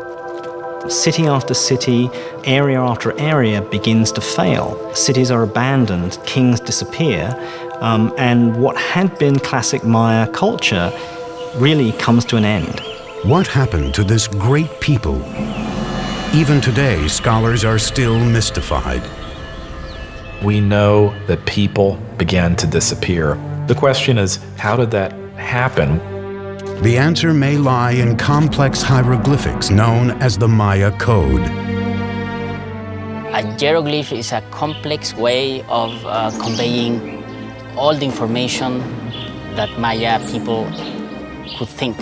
City after city, area after area begins to fail. Cities are abandoned, kings disappear, and what had been classic Maya culture really comes to an end. What happened to this great people? Even today, scholars are still mystified. We know that people began to disappear. The question is, how did that happen? The answer may lie in complex hieroglyphics known as the Maya Code. A hieroglyph is a complex way of conveying all the information that Maya people could think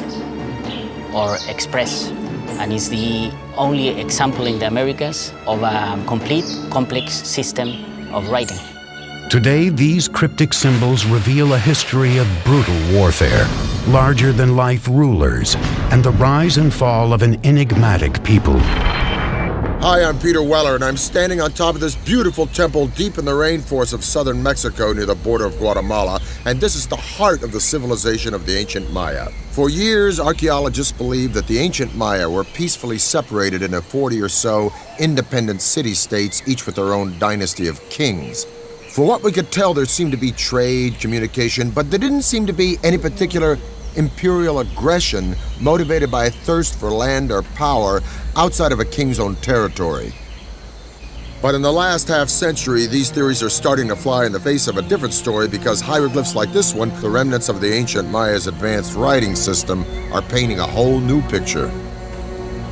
or express, and is the only example in the Americas of a complete, complex system of writing. Today, these cryptic symbols reveal a history of brutal warfare, larger-than-life rulers, and the rise and fall of an enigmatic people. Hi, I'm Peter Weller, and I'm standing on top of this beautiful temple deep in the rainforest of southern Mexico near the border of Guatemala, and this is the heart of the civilization of the ancient Maya. For years, archaeologists believed that the ancient Maya were peacefully separated into 40 or so independent city-states, each with their own dynasty of kings. For what we could tell, there seemed to be trade, communication, but there didn't seem to be any particular imperial aggression motivated by a thirst for land or power outside of a king's own territory. But in the last half-century, these theories are starting to fly in the face of a different story because hieroglyphs like this one, the remnants of the ancient Maya's advanced writing system, are painting a whole new picture.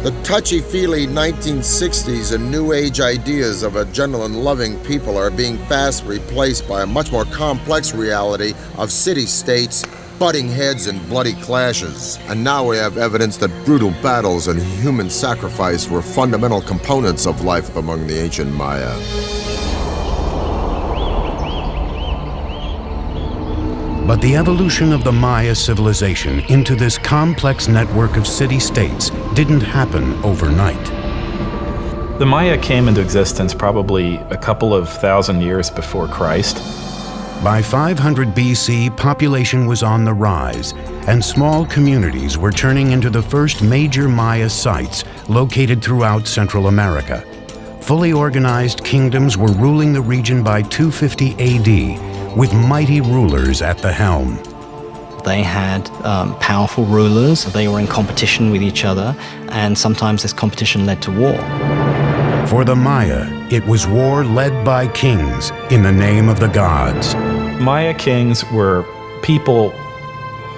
The touchy-feely 1960s and New Age ideas of a gentle and loving people are being fast replaced by a much more complex reality of city-states, butting heads and bloody clashes. And now we have evidence that brutal battles and human sacrifice were fundamental components of life among the ancient Maya. But the evolution of the Maya civilization into this complex network of city-states didn't happen overnight. The Maya came into existence probably a couple of thousand years before Christ. By 500 BC, population was on the rise, and small communities were turning into the first major Maya sites located throughout Central America. Fully organized kingdoms were ruling the region by 250 AD, with mighty rulers at the helm. They had powerful rulers, they were in competition with each other, and sometimes this competition led to war. For the Maya, it was war led by kings in the name of the gods. Maya kings were people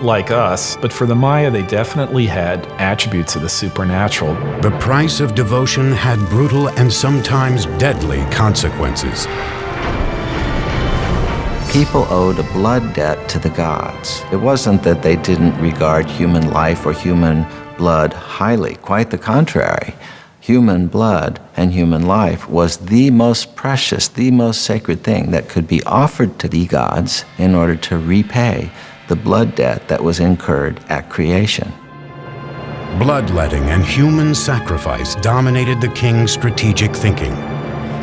like us, but for the Maya, they definitely had attributes of the supernatural. The price of devotion had brutal and sometimes deadly consequences. People owed a blood debt to the gods. It wasn't that they didn't regard human life or human blood highly. Quite the contrary. Human blood and human life was the most precious, the most sacred thing that could be offered to the gods in order to repay the blood debt that was incurred at creation. Bloodletting and human sacrifice dominated the king's strategic thinking.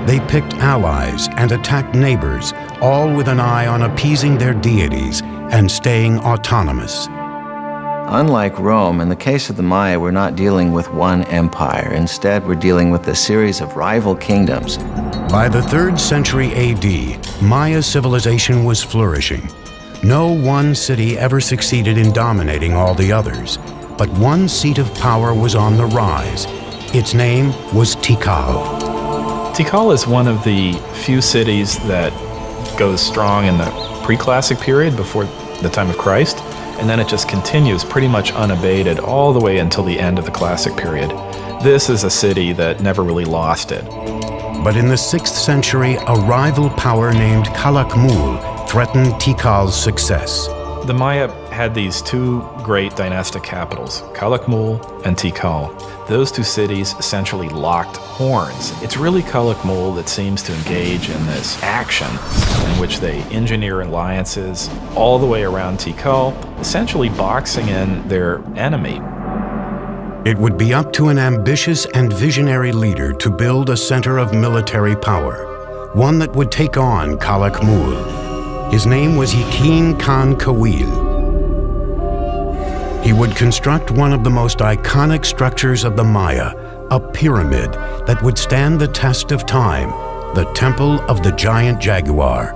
They picked allies and attacked neighbors, all with an eye on appeasing their deities and staying autonomous. Unlike Rome, in the case of the Maya, we're not dealing with one empire. Instead, we're dealing with a series of rival kingdoms. By the 3rd century AD, Maya civilization was flourishing. No one city ever succeeded in dominating all the others, but one seat of power was on the rise. Its name was Tikal. Tikal is one of the few cities that goes strong in the pre-classic period before the time of Christ, and then it just continues pretty much unabated all the way until the end of the classic period. This is a city that never really lost it. But in the 6th century, a rival power named Calakmul threatened Tikal's success. The Maya had these two great dynastic capitals, Calakmul and Tikal. Those two cities essentially locked horns. It's really Calakmul that seems to engage in this action in which they engineer alliances all the way around Tikal, essentially boxing in their enemy. It would be up to an ambitious and visionary leader to build a center of military power, one that would take on Calakmul. His name was Yakin Khan Kawil. He would construct one of the most iconic structures of the Maya, a pyramid that would stand the test of time, the Temple of the Giant Jaguar.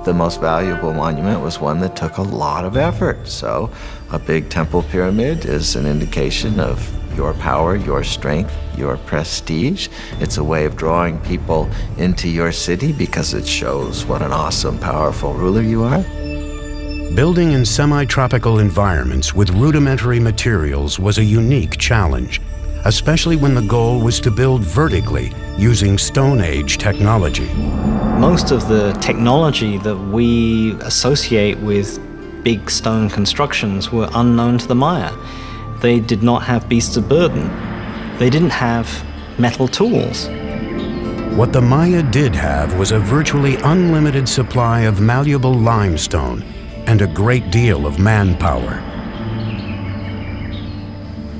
The most valuable monument was one that took a lot of effort. So a big temple pyramid is an indication of your power, your strength, your prestige. It's a way of drawing people into your city because it shows what an awesome, powerful ruler you are. Building in semi-tropical environments with rudimentary materials was a unique challenge, especially when the goal was to build vertically using Stone Age technology. Most of the technology that we associate with big stone constructions were unknown to the Maya. They did not have beasts of burden. They didn't have metal tools. What the Maya did have was a virtually unlimited supply of malleable limestone and a great deal of manpower.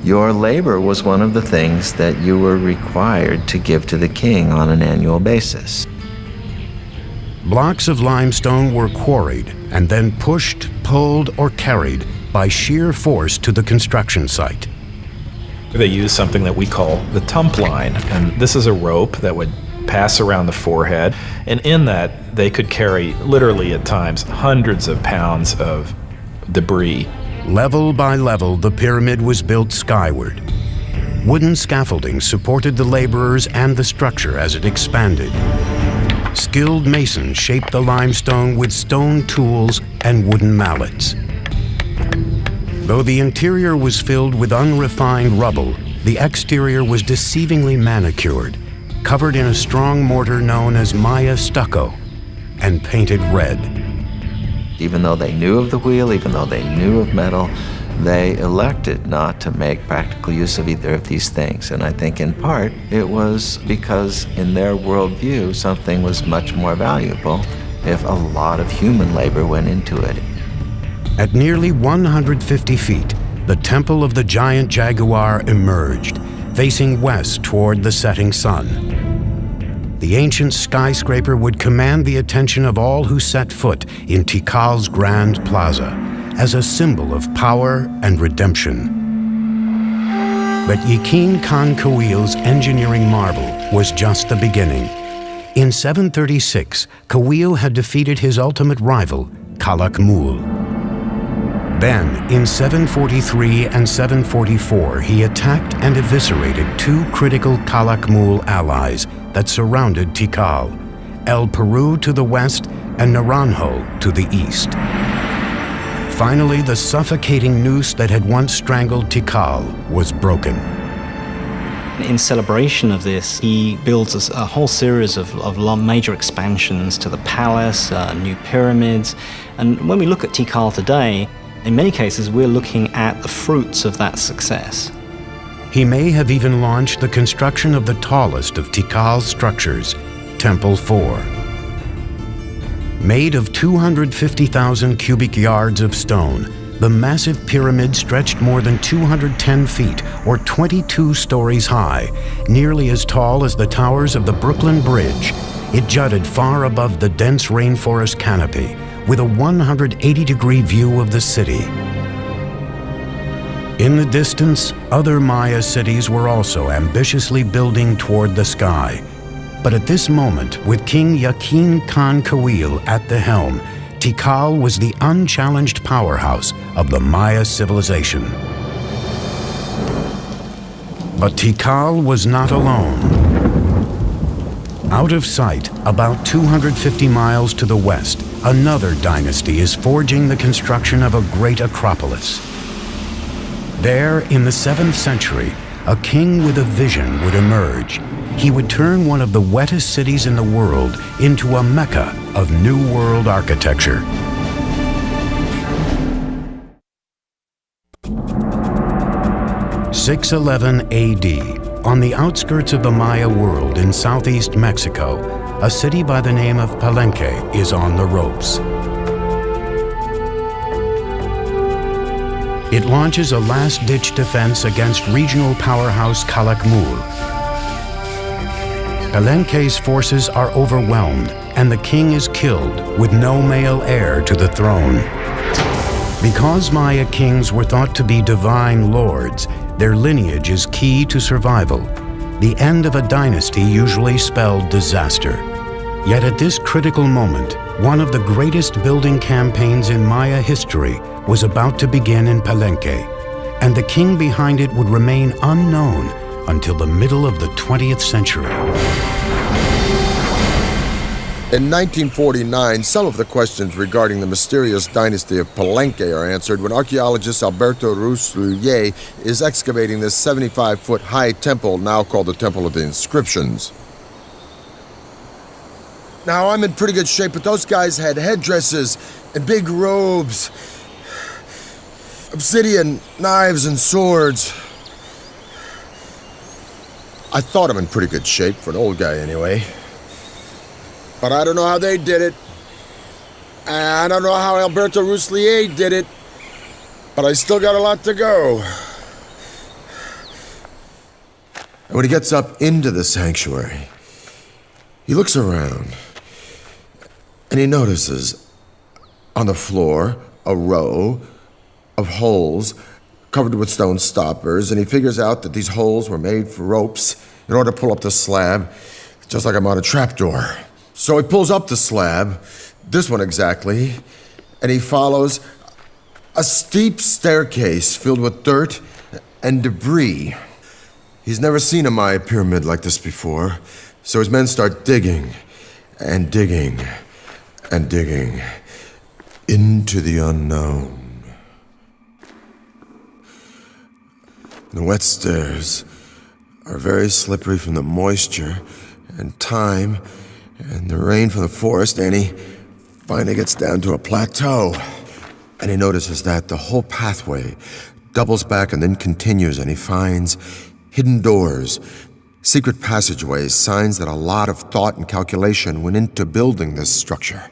Your labor was one of the things that you were required to give to the king on an annual basis. Blocks of limestone were quarried and then pushed, pulled, or carried by sheer force to the construction site. They used something that we call the tump line, and this is a rope that would pass around the forehead, and in that they could carry, literally at times, hundreds of pounds of debris. Level by level, the pyramid was built skyward. Wooden scaffolding supported the laborers and the structure as it expanded. Skilled masons shaped the limestone with stone tools and wooden mallets. Though the interior was filled with unrefined rubble, the exterior was deceivingly manicured, covered in a strong mortar known as Maya stucco, and painted red. Even though they knew of the wheel, even though they knew of metal, they elected not to make practical use of either of these things. And I think in part it was because in their worldview something was much more valuable if a lot of human labor went into it. At nearly 150 feet, the Temple of the Giant Jaguar emerged, facing west toward the setting sun. The ancient skyscraper would command the attention of all who set foot in Tikal's Grand Plaza as a symbol of power and redemption. But Yakin Khan Kawil's engineering marvel was just the beginning. In 736, Kawil had defeated his ultimate rival, Calakmul. Then, in 743 and 744, he attacked and eviscerated two critical Calakmul allies that surrounded Tikal, El Peru to the west and Naranjo to the east. Finally, the suffocating noose that had once strangled Tikal was broken. In celebration of this, he builds a whole series of major expansions to the palace, new pyramids. And when we look at Tikal today, in many cases, we're looking at the fruits of that success. He may have even launched the construction of the tallest of Tikal's structures, Temple 4. Made of 250,000 cubic yards of stone, the massive pyramid stretched more than 210 feet, or 22 stories high, nearly as tall as the towers of the Brooklyn Bridge. It jutted far above the dense rainforest canopy, with a 180-degree view of the city. In the distance, other Maya cities were also ambitiously building toward the sky. But at this moment, with King Yakin Khan Kawil at the helm, Tikal was the unchallenged powerhouse of the Maya civilization. But Tikal was not alone. Out of sight, about 250 miles to the west, another dynasty is forging the construction of a great acropolis. There, in the 7th century, a king with a vision would emerge. He would turn one of the wettest cities in the world into a mecca of New World architecture. 611 AD, on the outskirts of the Maya world in southeast Mexico, a city by the name of Palenque is on the ropes. It launches a last-ditch defense against regional powerhouse Calakmul. Palenque's forces are overwhelmed, and the king is killed with no male heir to the throne. Because Maya kings were thought to be divine lords, their lineage is key to survival. The end of a dynasty usually spelled disaster. Yet at this critical moment, one of the greatest building campaigns in Maya history was about to begin in Palenque, and the king behind it would remain unknown until the middle of the 20th century. In 1949, some of the questions regarding the mysterious dynasty of Palenque are answered when archaeologist Alberto Rusluye is excavating this 75-foot-high temple, now called the Temple of the Inscriptions. Now, I'm in pretty good shape, but those guys had headdresses and big robes, obsidian, knives, and swords. I thought I'm in pretty good shape, for an old guy anyway. But I don't know how they did it. I don't know how Alberto Ruslier did it. But I still got a lot to go. And when he gets up into the sanctuary, he looks around and he notices on the floor a row of holes covered with stone stoppers, and he figures out that these holes were made for ropes in order to pull up the slab, just like I'm on a trapdoor. So he pulls up the slab, this one exactly, and he follows a steep staircase filled with dirt and debris. He's never seen a Maya pyramid like this before, so his men start digging and digging and digging into the unknown. The wet stairs are very slippery from the moisture and time and the rain from the forest, and he finally gets down to a plateau. And he notices that the whole pathway doubles back and then continues, and he finds hidden doors, secret passageways, signs that a lot of thought and calculation went into building this structure.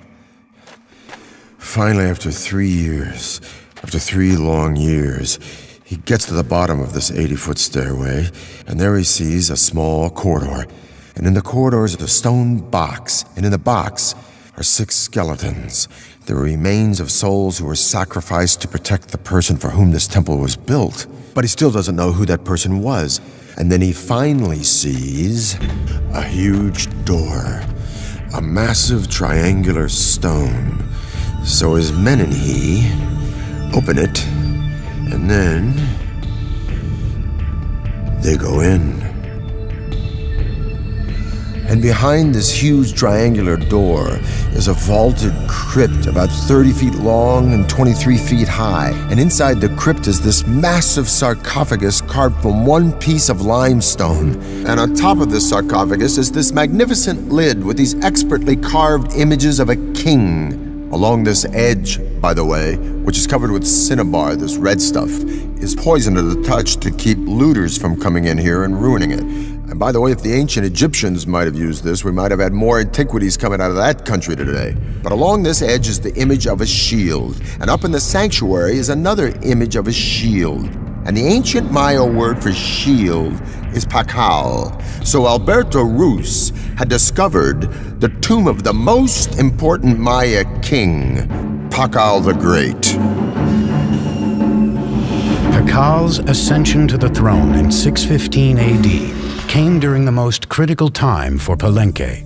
Finally, after 3 long years, he gets to the bottom of this 80-foot stairway, and there he sees a small corridor. And in the corridor is a stone box, and in the box are 6 skeletons, the remains of souls who were sacrificed to protect the person for whom this temple was built. But he still doesn't know who that person was. And then he finally sees a huge door, a massive triangular stone. So his men and he open it, and then they go in. And behind this huge triangular door is a vaulted crypt about 30 feet long and 23 feet high. And inside the crypt is this massive sarcophagus carved from one piece of limestone. And on top of this sarcophagus is this magnificent lid with these expertly carved images of a king. Along this edge, by the way, which is covered with cinnabar, this red stuff, is poisoned to the touch to keep looters from coming in here and ruining it. And by the way, if the ancient Egyptians might have used this, we might have had more antiquities coming out of that country today. But along this edge is the image of a shield, and up in the sanctuary is another image of a shield. And the ancient Maya word for shield is pakal. So Alberto Rus had discovered the tomb of the most important Maya king, Pakal the Great. Pakal's ascension to the throne in 615 AD came during the most critical time for Palenque.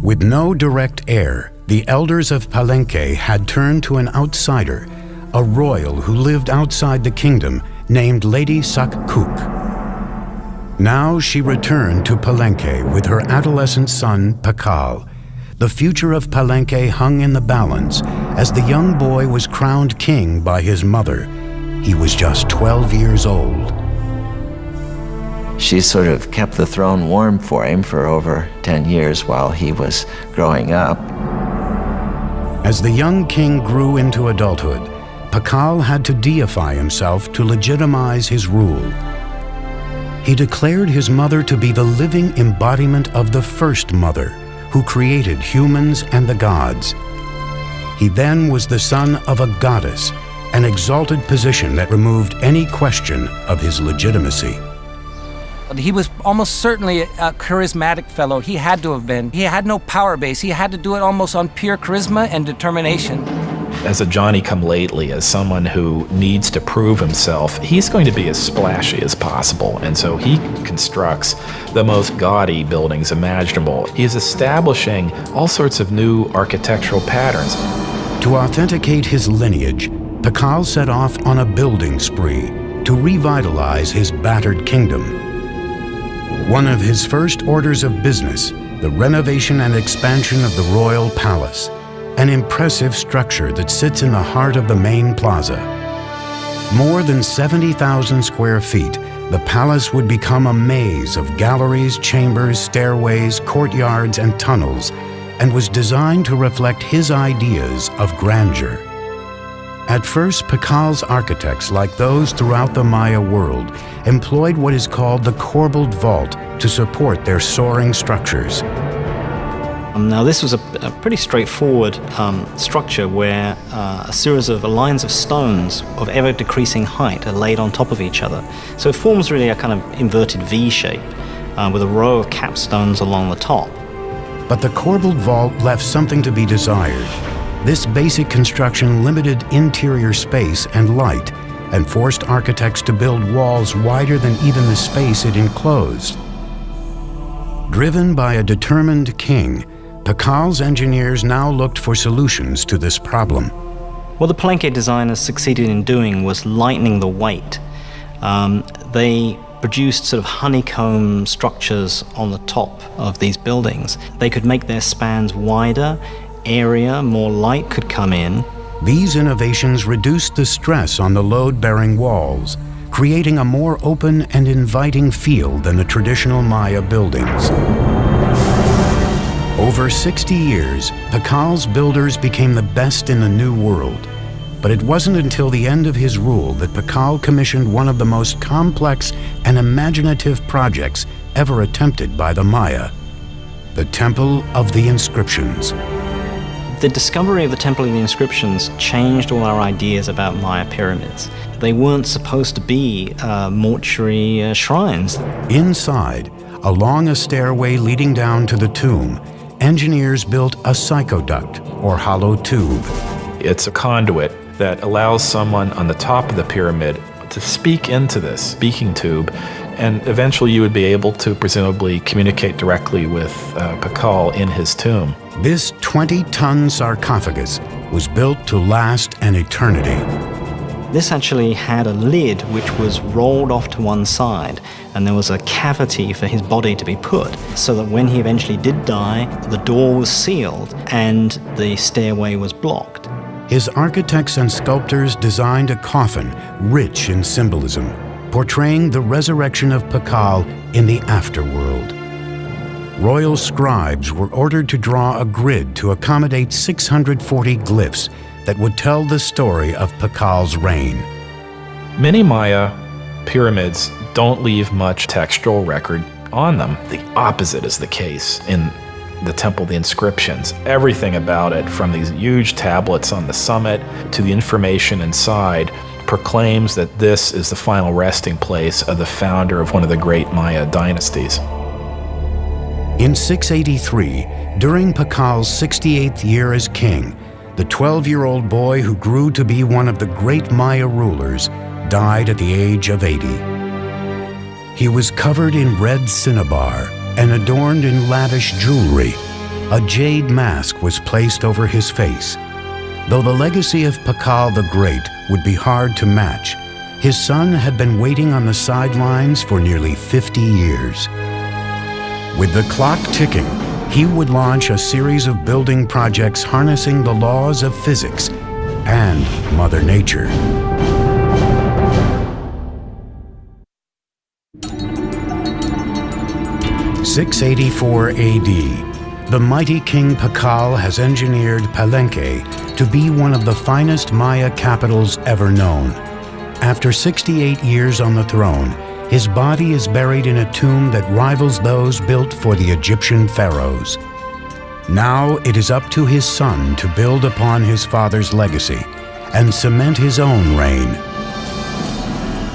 With no direct heir, the elders of Palenque had turned to an outsider, a royal who lived outside the kingdom named Lady Sakkuk. Now she returned to Palenque with her adolescent son, Pakal. The future of Palenque hung in the balance as the young boy was crowned king by his mother. He was just 12 years old. She sort of kept the throne warm for him for over 10 years while he was growing up. As the young king grew into adulthood, Pakal had to deify himself to legitimize his rule. He declared his mother to be the living embodiment of the first mother, who created humans and the gods. He then was the son of a goddess, an exalted position that removed any question of his legitimacy. He was almost certainly a charismatic fellow. He had to have been. He had no power base. He had to do it almost on pure charisma and determination. As a Johnny-come-lately, as someone who needs to prove himself, he's going to be as splashy as possible, and so he constructs the most gaudy buildings imaginable. He is establishing all sorts of new architectural patterns. To authenticate his lineage, Pakal set off on a building spree to revitalize his battered kingdom. One of his first orders of business, the renovation and expansion of the royal palace, an impressive structure that sits in the heart of the main plaza. More than 70,000 square feet, the palace would become a maze of galleries, chambers, stairways, courtyards, and tunnels, and was designed to reflect his ideas of grandeur. At first, Pakal's architects, like those throughout the Maya world, employed what is called the corbelled vault to support their soaring structures. Now, this was a pretty straightforward structure where a series of lines of stones of ever-decreasing height are laid on top of each other. So it forms really a kind of inverted V shape with a row of capstones along the top. But the corbelled vault left something to be desired. This basic construction limited interior space and light and forced architects to build walls wider than even the space it enclosed. Driven by a determined king, Pakal's engineers now looked for solutions to this problem. What the Palenque designers succeeded in doing was lightening the weight. They produced sort of honeycomb structures on the top of these buildings. They could make their spans wider, area, more light could come in. These innovations reduced the stress on the load-bearing walls, creating a more open and inviting feel than the traditional Maya buildings. Over 60 years, Pakal's builders became the best in the New World. But it wasn't until the end of his rule that Pakal commissioned one of the most complex and imaginative projects ever attempted by the Maya, the Temple of the Inscriptions. The discovery of the Temple of the Inscriptions changed all our ideas about Maya pyramids. They weren't supposed to be mortuary shrines. Inside, along a stairway leading down to the tomb, engineers built a psychoduct, or hollow tube. It's a conduit that allows someone on the top of the pyramid to speak into this speaking tube, and eventually you would be able to presumably communicate directly with Pakal in his tomb. This 20-ton sarcophagus was built to last an eternity. This actually had a lid which was rolled off to one side, and there was a cavity for his body to be put, so that when he eventually did die, the door was sealed and the stairway was blocked. His architects and sculptors designed a coffin rich in symbolism, portraying the resurrection of Pakal in the afterworld. Royal scribes were ordered to draw a grid to accommodate 640 glyphs that would tell the story of Pakal's reign. Many Maya pyramids don't leave much textual record on them. The opposite is the case in the Temple of the Inscriptions. Everything about it, from these huge tablets on the summit to the information inside, proclaims that this is the final resting place of the founder of one of the great Maya dynasties. In 683, during Pakal's 68th year as king, the 12-year-old boy who grew to be one of the great Maya rulers died at the age of 80. He was covered in red cinnabar and adorned in lavish jewelry. A jade mask was placed over his face. Though the legacy of Pakal the Great would be hard to match, his son had been waiting on the sidelines for nearly 50 years. With the clock ticking, he would launch a series of building projects harnessing the laws of physics and Mother Nature. In 684 AD, the mighty King Pakal has engineered Palenque to be one of the finest Maya capitals ever known. After 68 years on the throne, his body is buried in a tomb that rivals those built for the Egyptian pharaohs. Now it is up to his son to build upon his father's legacy and cement his own reign.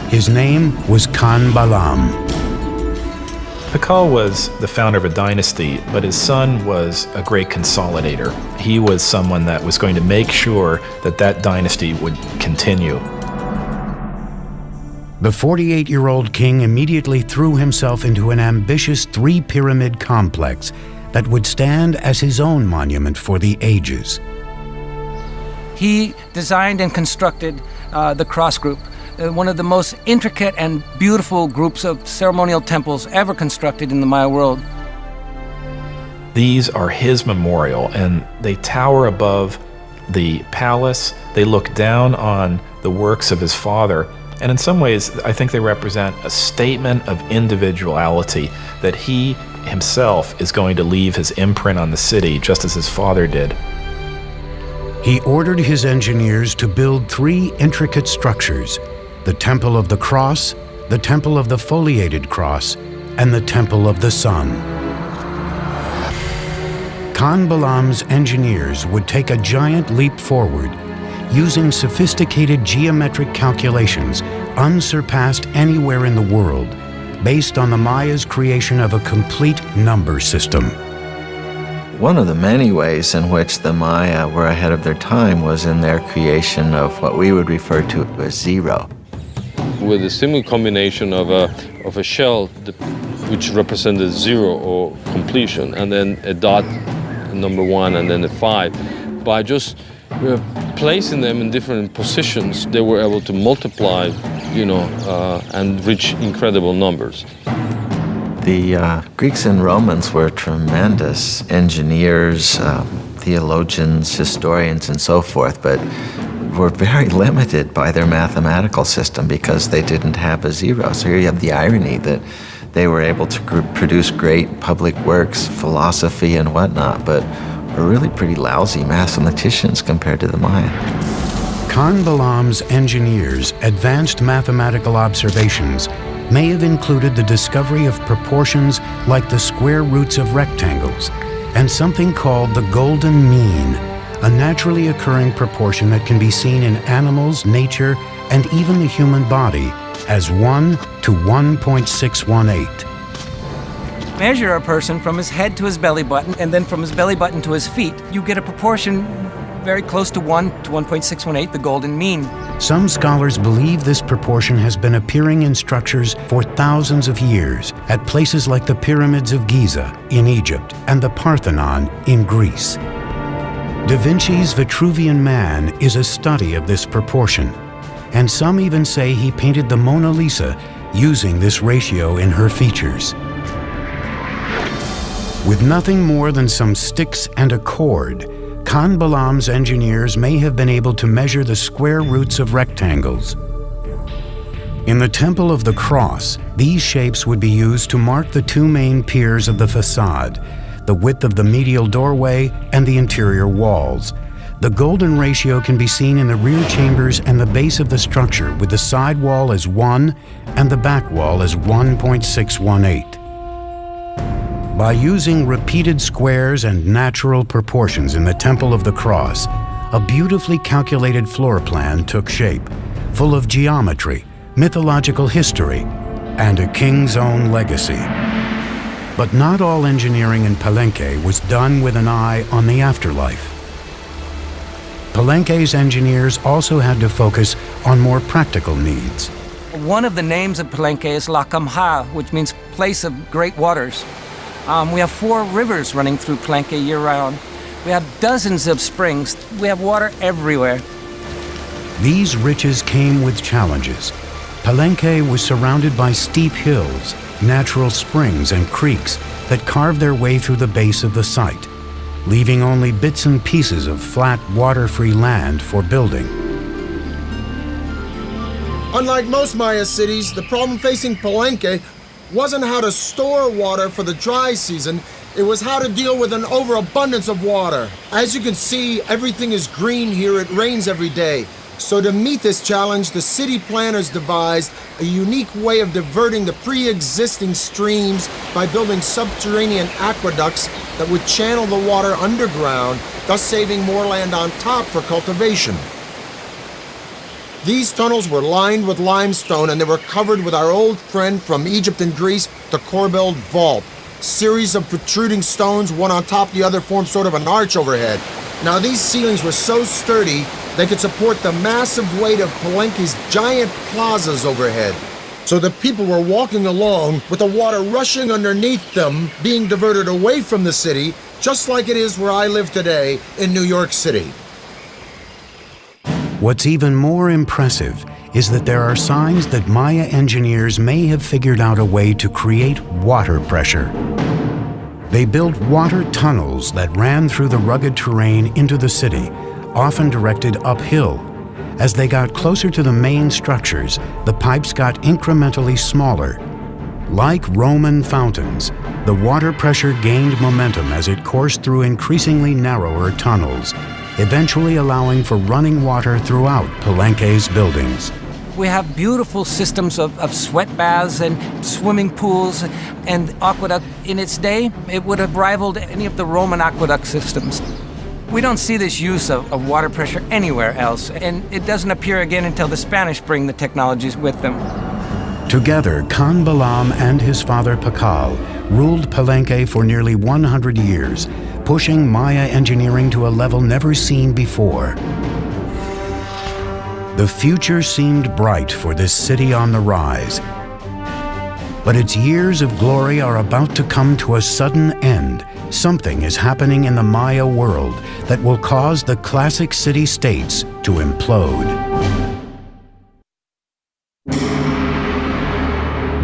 His name was Khan Balam. Pakal was the founder of a dynasty, but his son was a great consolidator. He was someone that was going to make sure that that dynasty would continue. The 48-year-old king immediately threw himself into an ambitious three-pyramid complex that would stand as his own monument for the ages. He designed and constructed the cross group, one of the most intricate and beautiful groups of ceremonial temples ever constructed in the Maya world. These are his memorial, and they tower above the palace. They look down on the works of his father, and in some ways, I think they represent a statement of individuality, that he himself is going to leave his imprint on the city, just as his father did. He ordered his engineers to build three intricate structures: the Temple of the Cross, the Temple of the Foliated Cross, and the Temple of the Sun. Khan Balam's engineers would take a giant leap forward, using sophisticated geometric calculations unsurpassed anywhere in the world, based on the Maya's creation of a complete number system. One of the many ways in which the Maya were ahead of their time was in their creation of what we would refer to as zero. With a simple combination of a shell which represented zero or completion, and then a dot, number one, and then a 5. By just placing them in different positions, they were able to multiply, and reach incredible numbers. The Greeks and Romans were tremendous engineers, theologians, historians, and so forth, but were very limited by their mathematical system because they didn't have a zero. So here you have the irony that they were able to produce great public works, philosophy, and whatnot, but were really pretty lousy mathematicians compared to the Maya. Khan Balam's engineers' advanced mathematical observations may have included the discovery of proportions like the square roots of rectangles and something called the golden mean, a naturally occurring proportion that can be seen in animals, nature, and even the human body as 1 to 1.618. Measure a person from his head to his belly button, and then from his belly button to his feet. You get a proportion very close to 1 to 1.618, the golden mean. Some scholars believe this proportion has been appearing in structures for thousands of years at places like the pyramids of Giza in Egypt and the Parthenon in Greece. Da Vinci's Vitruvian Man is a study of this proportion, and some even say he painted the Mona Lisa using this ratio in her features. With nothing more than some sticks and a cord, Khan Balam's engineers may have been able to measure the square roots of rectangles. In the Temple of the Cross, these shapes would be used to mark the two main piers of the facade, the width of the medial doorway and the interior walls. The golden ratio can be seen in the rear chambers and the base of the structure, with the side wall as 1 and the back wall as 1.618. By using repeated squares and natural proportions in the Temple of the Cross, a beautifully calculated floor plan took shape, full of geometry, mythological history, and a king's own legacy. But not all engineering in Palenque was done with an eye on the afterlife. Palenque's engineers also had to focus on more practical needs. One of the names of Palenque is La Camha, which means place of great waters. We have 4 rivers running through Palenque year-round. We have dozens of springs. We have water everywhere. These riches came with challenges. Palenque was surrounded by steep hills, natural springs and creeks that carved their way through the base of the site, leaving only bits and pieces of flat, water-free land for building. Unlike most Maya cities, the problem facing Palenque wasn't how to store water for the dry season. It was how to deal with an overabundance of water. As you can see, everything is green here. It rains every day. So to meet this challenge, the city planners devised a unique way of diverting the pre-existing streams by building subterranean aqueducts that would channel the water underground, thus saving more land on top for cultivation. These tunnels were lined with limestone and they were covered with our old friend from Egypt and Greece, the corbelled vault. Series of protruding stones, one on top of the other, formed sort of an arch overhead. Now these ceilings were so sturdy they could support the massive weight of Palenque's giant plazas overhead. So the people were walking along with the water rushing underneath them, being diverted away from the city, just like it is where I live today in New York City. What's even more impressive is that there are signs that Maya engineers may have figured out a way to create water pressure. They built water tunnels that ran through the rugged terrain into the city, often directed uphill. As they got closer to the main structures, the pipes got incrementally smaller. Like Roman fountains, the water pressure gained momentum as it coursed through increasingly narrower tunnels, eventually allowing for running water throughout Palenque's buildings. We have beautiful systems of sweat baths and swimming pools, and aqueduct in its day, it would have rivaled any of the Roman aqueduct systems. We don't see this use of water pressure anywhere else, and it doesn't appear again until the Spanish bring the technologies with them. Together, Khan Balam and his father Pakal ruled Palenque for nearly 100 years, pushing Maya engineering to a level never seen before. The future seemed bright for this city on the rise. But its years of glory are about to come to a sudden end. Something is happening in the Maya world that will cause the classic city-states to implode.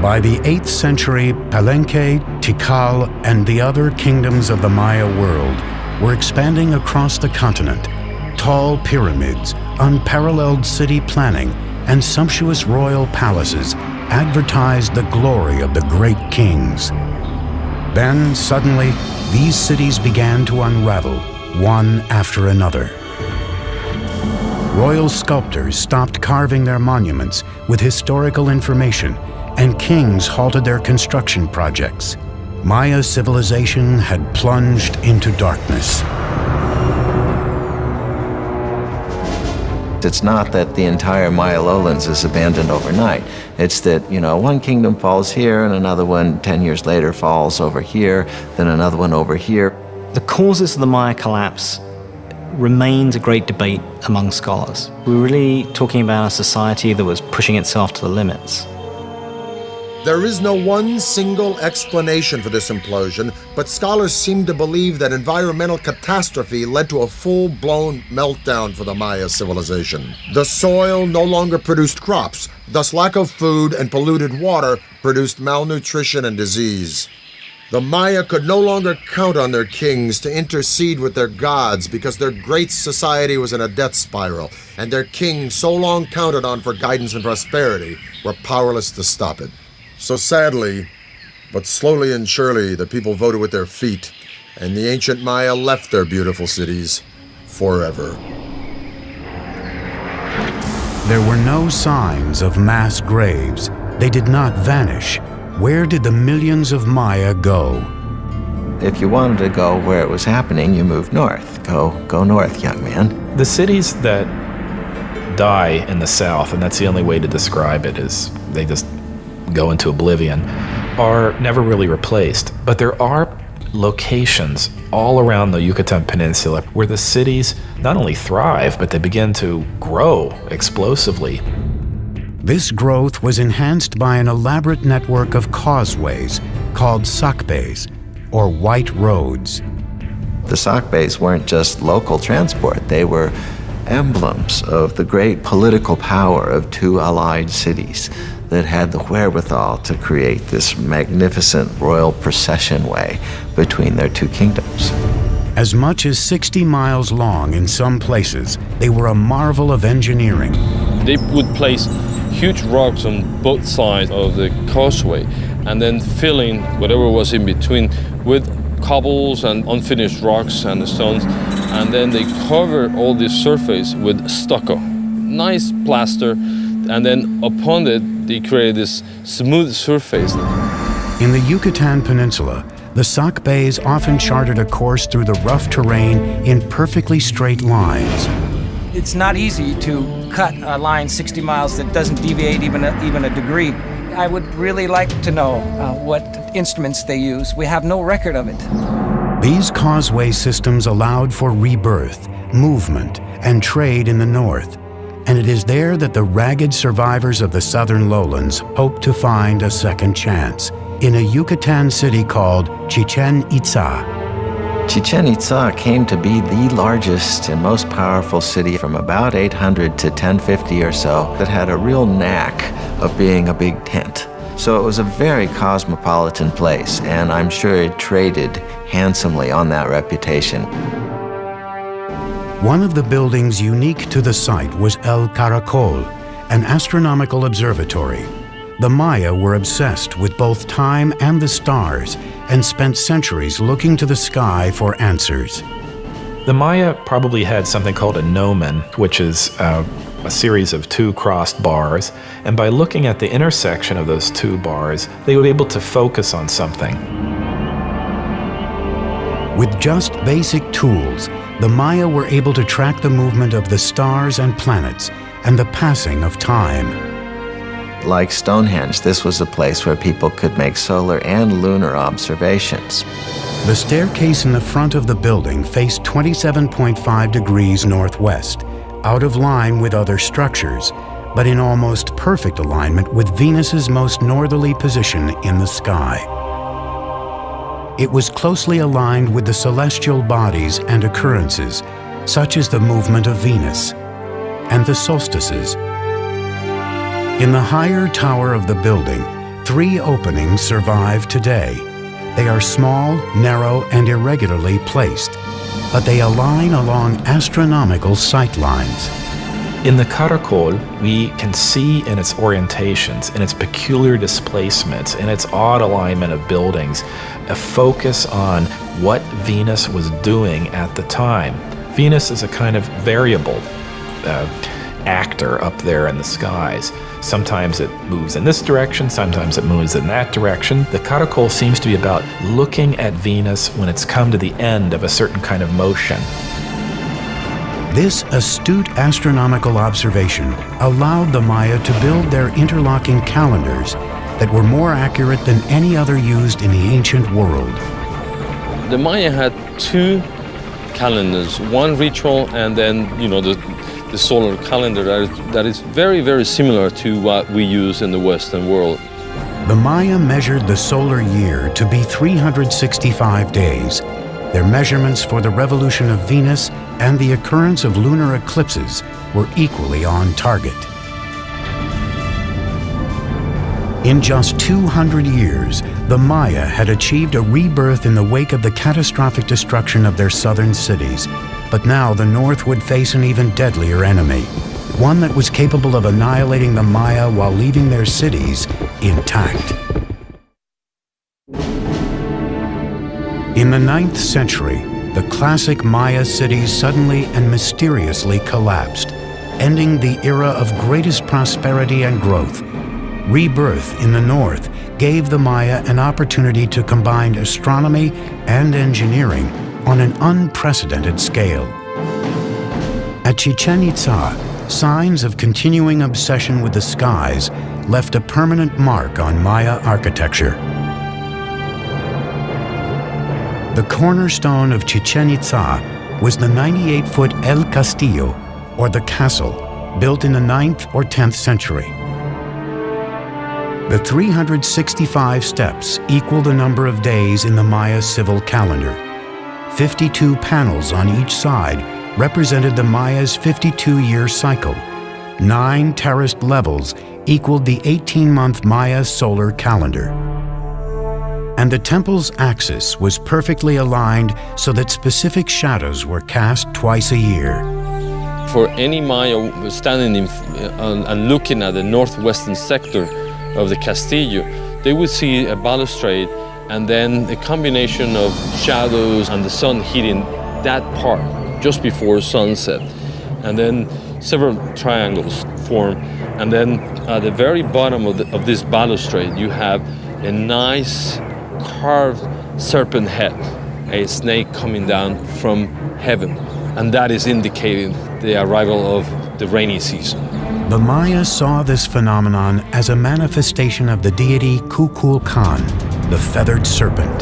By the 8th century, Palenque, Tikal, and the other kingdoms of the Maya world were expanding across the continent. Tall pyramids, unparalleled city planning, and sumptuous royal palaces advertised the glory of the great kings. Then, suddenly, these cities began to unravel, one after another. Royal sculptors stopped carving their monuments with historical information, and kings halted their construction projects. Maya civilization had plunged into darkness. It's not that the entire Maya lowlands is abandoned overnight. It's that, one kingdom falls here and another one 10 years later falls over here, then another one over here. The causes of the Maya collapse remains a great debate among scholars. We're really talking about a society that was pushing itself to the limits. There is no one single explanation for this implosion, but scholars seem to believe that environmental catastrophe led to a full-blown meltdown for the Maya civilization. The soil no longer produced crops, thus lack of food and polluted water produced malnutrition and disease. The Maya could no longer count on their kings to intercede with their gods because their great society was in a death spiral, and their kings, so long counted on for guidance and prosperity, were powerless to stop it. So sadly, but slowly and surely, the people voted with their feet, and the ancient Maya left their beautiful cities forever. There were no signs of mass graves. They did not vanish. Where did the millions of Maya go? If you wanted to go where it was happening, you moved north. Go north, young man. The cities that die in the south, and that's the only way to describe it, is they just go into oblivion, are never really replaced. But there are locations all around the Yucatan Peninsula where the cities not only thrive, but they begin to grow explosively. This growth was enhanced by an elaborate network of causeways called sakbes, or white roads. The sakbes weren't just local transport, they were emblems of the great political power of two allied cities that had the wherewithal to create this magnificent royal procession way between their two kingdoms. As much as 60 miles long in some places, they were a marvel of engineering. They would place huge rocks on both sides of the causeway and then filling whatever was in between with cobbles and unfinished rocks and stones, and then they cover all this surface with stucco, nice plaster, and then upon it they create this smooth surface. In the Yucatan Peninsula, the Sac Bays often charted a course through the rough terrain in perfectly straight lines. It's not easy to cut a line 60 miles that doesn't deviate even a degree. I would really like to know what instruments they use. We have no record of it. These causeway systems allowed for rebirth, movement, and trade in the north, and it is there that the ragged survivors of the southern lowlands hope to find a second chance, in a Yucatan city called Chichen Itza. Chichen Itza came to be the largest and most powerful city from about 800 to 1050 or so that had a real knack of being a big tent. So it was a very cosmopolitan place, and I'm sure it traded handsomely on that reputation. One of the buildings unique to the site was El Caracol, an astronomical observatory. The Maya were obsessed with both time and the stars and spent centuries looking to the sky for answers. The Maya probably had something called a gnomon, which is a series of two crossed bars, and by looking at the intersection of those two bars, they would be able to focus on something. With just basic tools, the Maya were able to track the movement of the stars and planets and the passing of time. Like Stonehenge, this was a place where people could make solar and lunar observations. The staircase in the front of the building faced 27.5 degrees northwest, out of line with other structures, but in almost perfect alignment with Venus's most northerly position in the sky. It was closely aligned with the celestial bodies and occurrences, such as the movement of Venus and the solstices. In the higher tower of the building, 3 openings survive today. They are small, narrow, and irregularly placed, but they align along astronomical sight lines. In the Caracol, we can see in its orientations, in its peculiar displacements, in its odd alignment of buildings, a focus on what Venus was doing at the time. Venus is a kind of variable actor up there in the skies. Sometimes it moves in this direction, sometimes it moves in that direction. The Caracol seems to be about looking at Venus when it's come to the end of a certain kind of motion. This astute astronomical observation allowed the Maya to build their interlocking calendars that were more accurate than any other used in the ancient world. The Maya had 2 calendars, one ritual and then, the solar calendar that is very, very similar to what we use in the Western world. The Maya measured the solar year to be 365 days. Their measurements for the revolution of Venus and the occurrence of lunar eclipses were equally on target. In just 200 years, the Maya had achieved a rebirth in the wake of the catastrophic destruction of their southern cities. But now the North would face an even deadlier enemy, one that was capable of annihilating the Maya while leaving their cities intact. In the 9th century, the classic Maya cities suddenly and mysteriously collapsed, ending the era of greatest prosperity and growth. Rebirth in the North gave the Maya an opportunity to combine astronomy and engineering on an unprecedented scale. At Chichen Itza, signs of continuing obsession with the skies left a permanent mark on Maya architecture. The cornerstone of Chichen Itza was the 98-foot El Castillo, or the castle, built in the 9th or 10th century. The 365 steps equal the number of days in the Maya civil calendar. 52 panels on each side represented the Maya's 52-year cycle. 9 terraced levels equaled the 18-month Maya solar calendar. And the temple's axis was perfectly aligned so that specific shadows were cast twice a year. For any Maya standing and looking at the northwestern sector of the Castillo, they would see a balustrade and then a combination of shadows and the sun hitting that part just before sunset. And then several triangles form. And then at the very bottom of this balustrade, you have a nice carved serpent head, a snake coming down from heaven. And that is indicating the arrival of the rainy season. The Maya saw this phenomenon as a manifestation of the deity Kukulkan, the feathered serpent.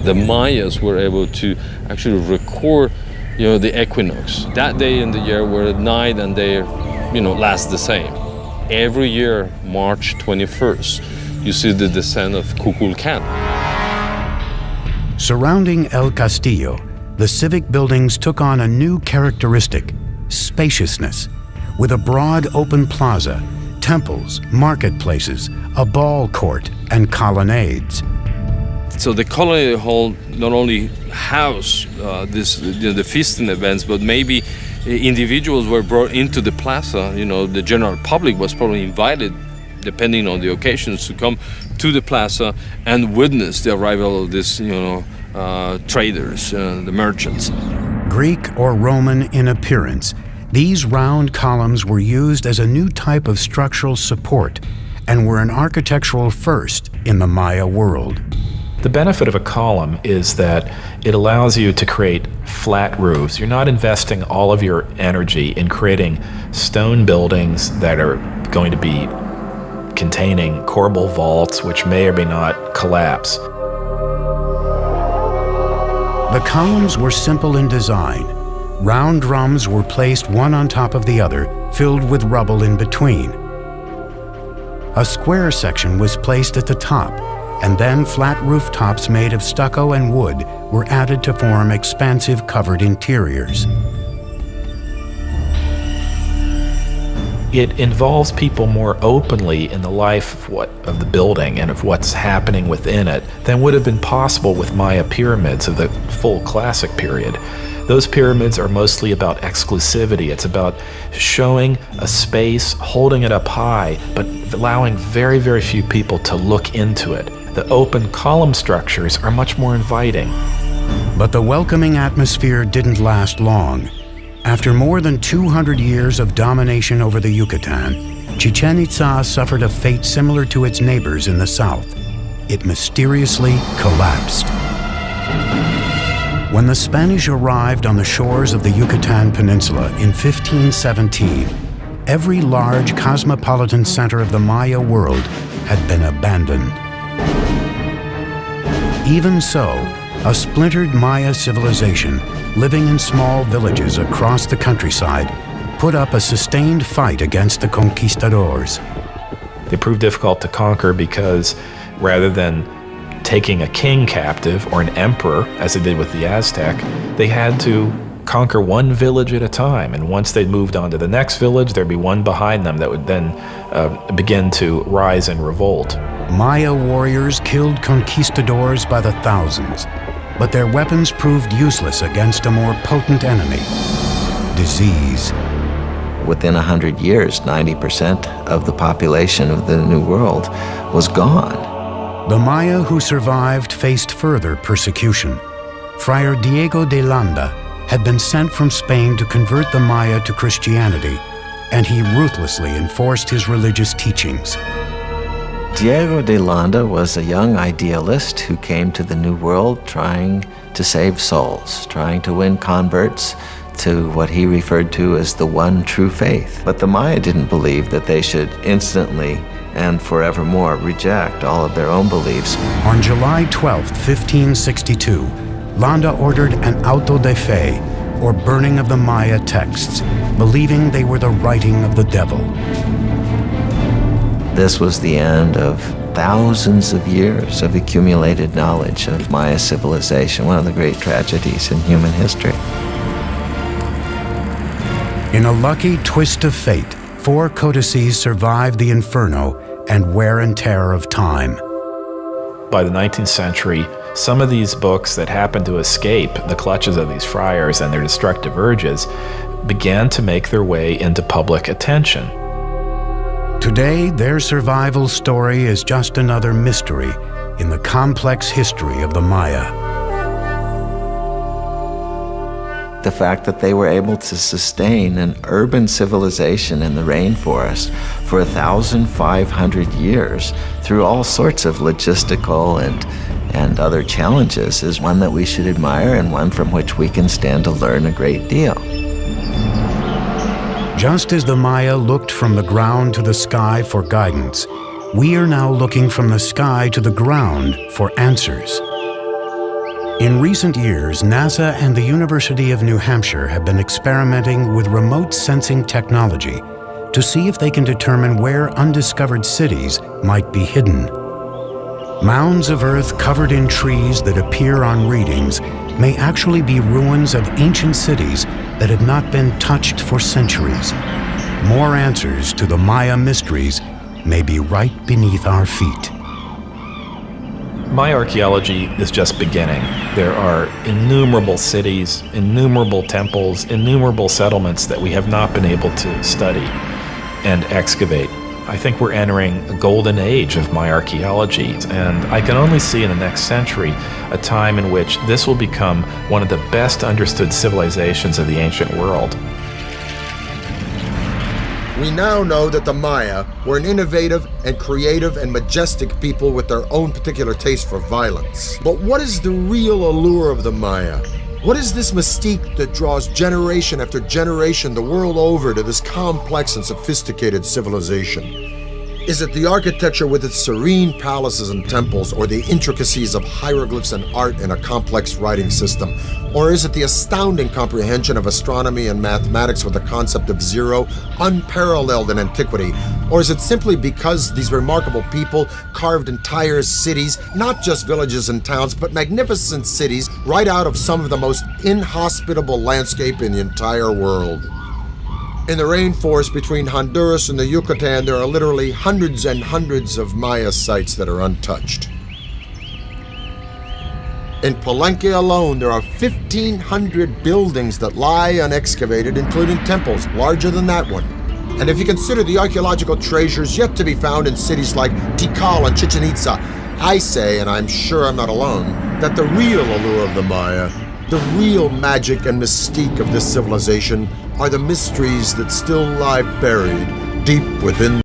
The Mayas were able to actually record, the equinox. That day in the year where night and day, last the same. Every year, March 21st, you see the descent of Kukulkan. Surrounding El Castillo, the civic buildings took on a new characteristic: spaciousness, with a broad open plaza, temples, marketplaces, a ball court, and colonnades. So the colony hall not only housed the feasting events, but maybe individuals were brought into the plaza. The general public was probably invited, depending on the occasions, to come to the plaza and witness the arrival of this, traders, the merchants. Greek or Roman in appearance, these round columns were used as a new type of structural support and were an architectural first in the Maya world. The benefit of a column is that it allows you to create flat roofs. You're not investing all of your energy in creating stone buildings that are going to be containing corbel vaults, which may or may not collapse. The columns were simple in design. Round drums were placed one on top of the other, filled with rubble in between. A square section was placed at the top, and then flat rooftops made of stucco and wood were added to form expansive covered interiors. It involves people more openly in the life of the building and of what's happening within it than would have been possible with Maya pyramids of the full classic period. Those pyramids are mostly about exclusivity. It's about showing a space, holding it up high, but allowing very, very few people to look into it. The open column structures are much more inviting. But the welcoming atmosphere didn't last long. After more than 200 years of domination over the Yucatan, Chichen Itza suffered a fate similar to its neighbors in the south. It mysteriously collapsed. When the Spanish arrived on the shores of the Yucatan Peninsula in 1517, every large cosmopolitan center of the Maya world had been abandoned. Even so, a splintered Maya civilization, living in small villages across the countryside, put up a sustained fight against the conquistadors. They proved difficult to conquer because rather than taking a king captive or an emperor, as they did with the Aztec, they had to conquer one village at a time. And once they moved on to the next village, there'd be one behind them that would then begin to rise in revolt. Maya warriors killed conquistadors by the thousands, but their weapons proved useless against a more potent enemy: disease. Within 100 years, 90% of the population of the New World was gone. The Maya who survived faced further persecution. Friar Diego de Landa had been sent from Spain to convert the Maya to Christianity, and he ruthlessly enforced his religious teachings. Diego de Landa was a young idealist who came to the New World trying to save souls, trying to win converts to what he referred to as the one true faith. But the Maya didn't believe that they should instantly and forevermore reject all of their own beliefs. On July 12, 1562, Landa ordered an auto de fe, or burning of the Maya texts, believing they were the writing of the devil. This was the end of thousands of years of accumulated knowledge of Maya civilization, one of the great tragedies in human history. In a lucky twist of fate, 4 codices survived the inferno and wear and tear of time. By the 19th century, some of these books that happened to escape the clutches of these friars and their destructive urges began to make their way into public attention. Today, their survival story is just another mystery in the complex history of the Maya. The fact that they were able to sustain an urban civilization in the rainforest for 1,500 years through all sorts of logistical and other challenges is one that we should admire and one from which we can stand to learn a great deal. Just as the Maya looked from the ground to the sky for guidance, we are now looking from the sky to the ground for answers. In recent years, NASA and the University of New Hampshire have been experimenting with remote sensing technology to see if they can determine where undiscovered cities might be hidden. Mounds of earth covered in trees that appear on readings may actually be ruins of ancient cities that had not been touched for centuries. More answers to the Maya mysteries may be right beneath our feet. Maya archaeology is just beginning. There are innumerable cities, innumerable temples, innumerable settlements that we have not been able to study and excavate. I think we're entering a golden age of Maya archaeology, and I can only see in the next century a time in which this will become one of the best understood civilizations of the ancient world. We now know that the Maya were an innovative and creative and majestic people with their own particular taste for violence. But what is the real allure of the Maya? What is this mystique that draws generation after generation the world over to this complex and sophisticated civilization? Is it the architecture with its serene palaces and temples, or the intricacies of hieroglyphs and art in a complex writing system? Or is it the astounding comprehension of astronomy and mathematics with the concept of zero, unparalleled in antiquity? Or is it simply because these remarkable people carved entire cities, not just villages and towns, but magnificent cities, right out of some of the most inhospitable landscape in the entire world? In the rainforest between Honduras and the Yucatan, there are literally hundreds and hundreds of Maya sites that are untouched. In Palenque alone, there are 1,500 buildings that lie unexcavated, including temples larger than that one. And if you consider the archaeological treasures yet to be found in cities like Tikal and Chichen Itza, I say, and I'm sure I'm not alone, that the real allure of the Maya, the real magic and mystique of this civilization, are the mysteries that still lie buried deep within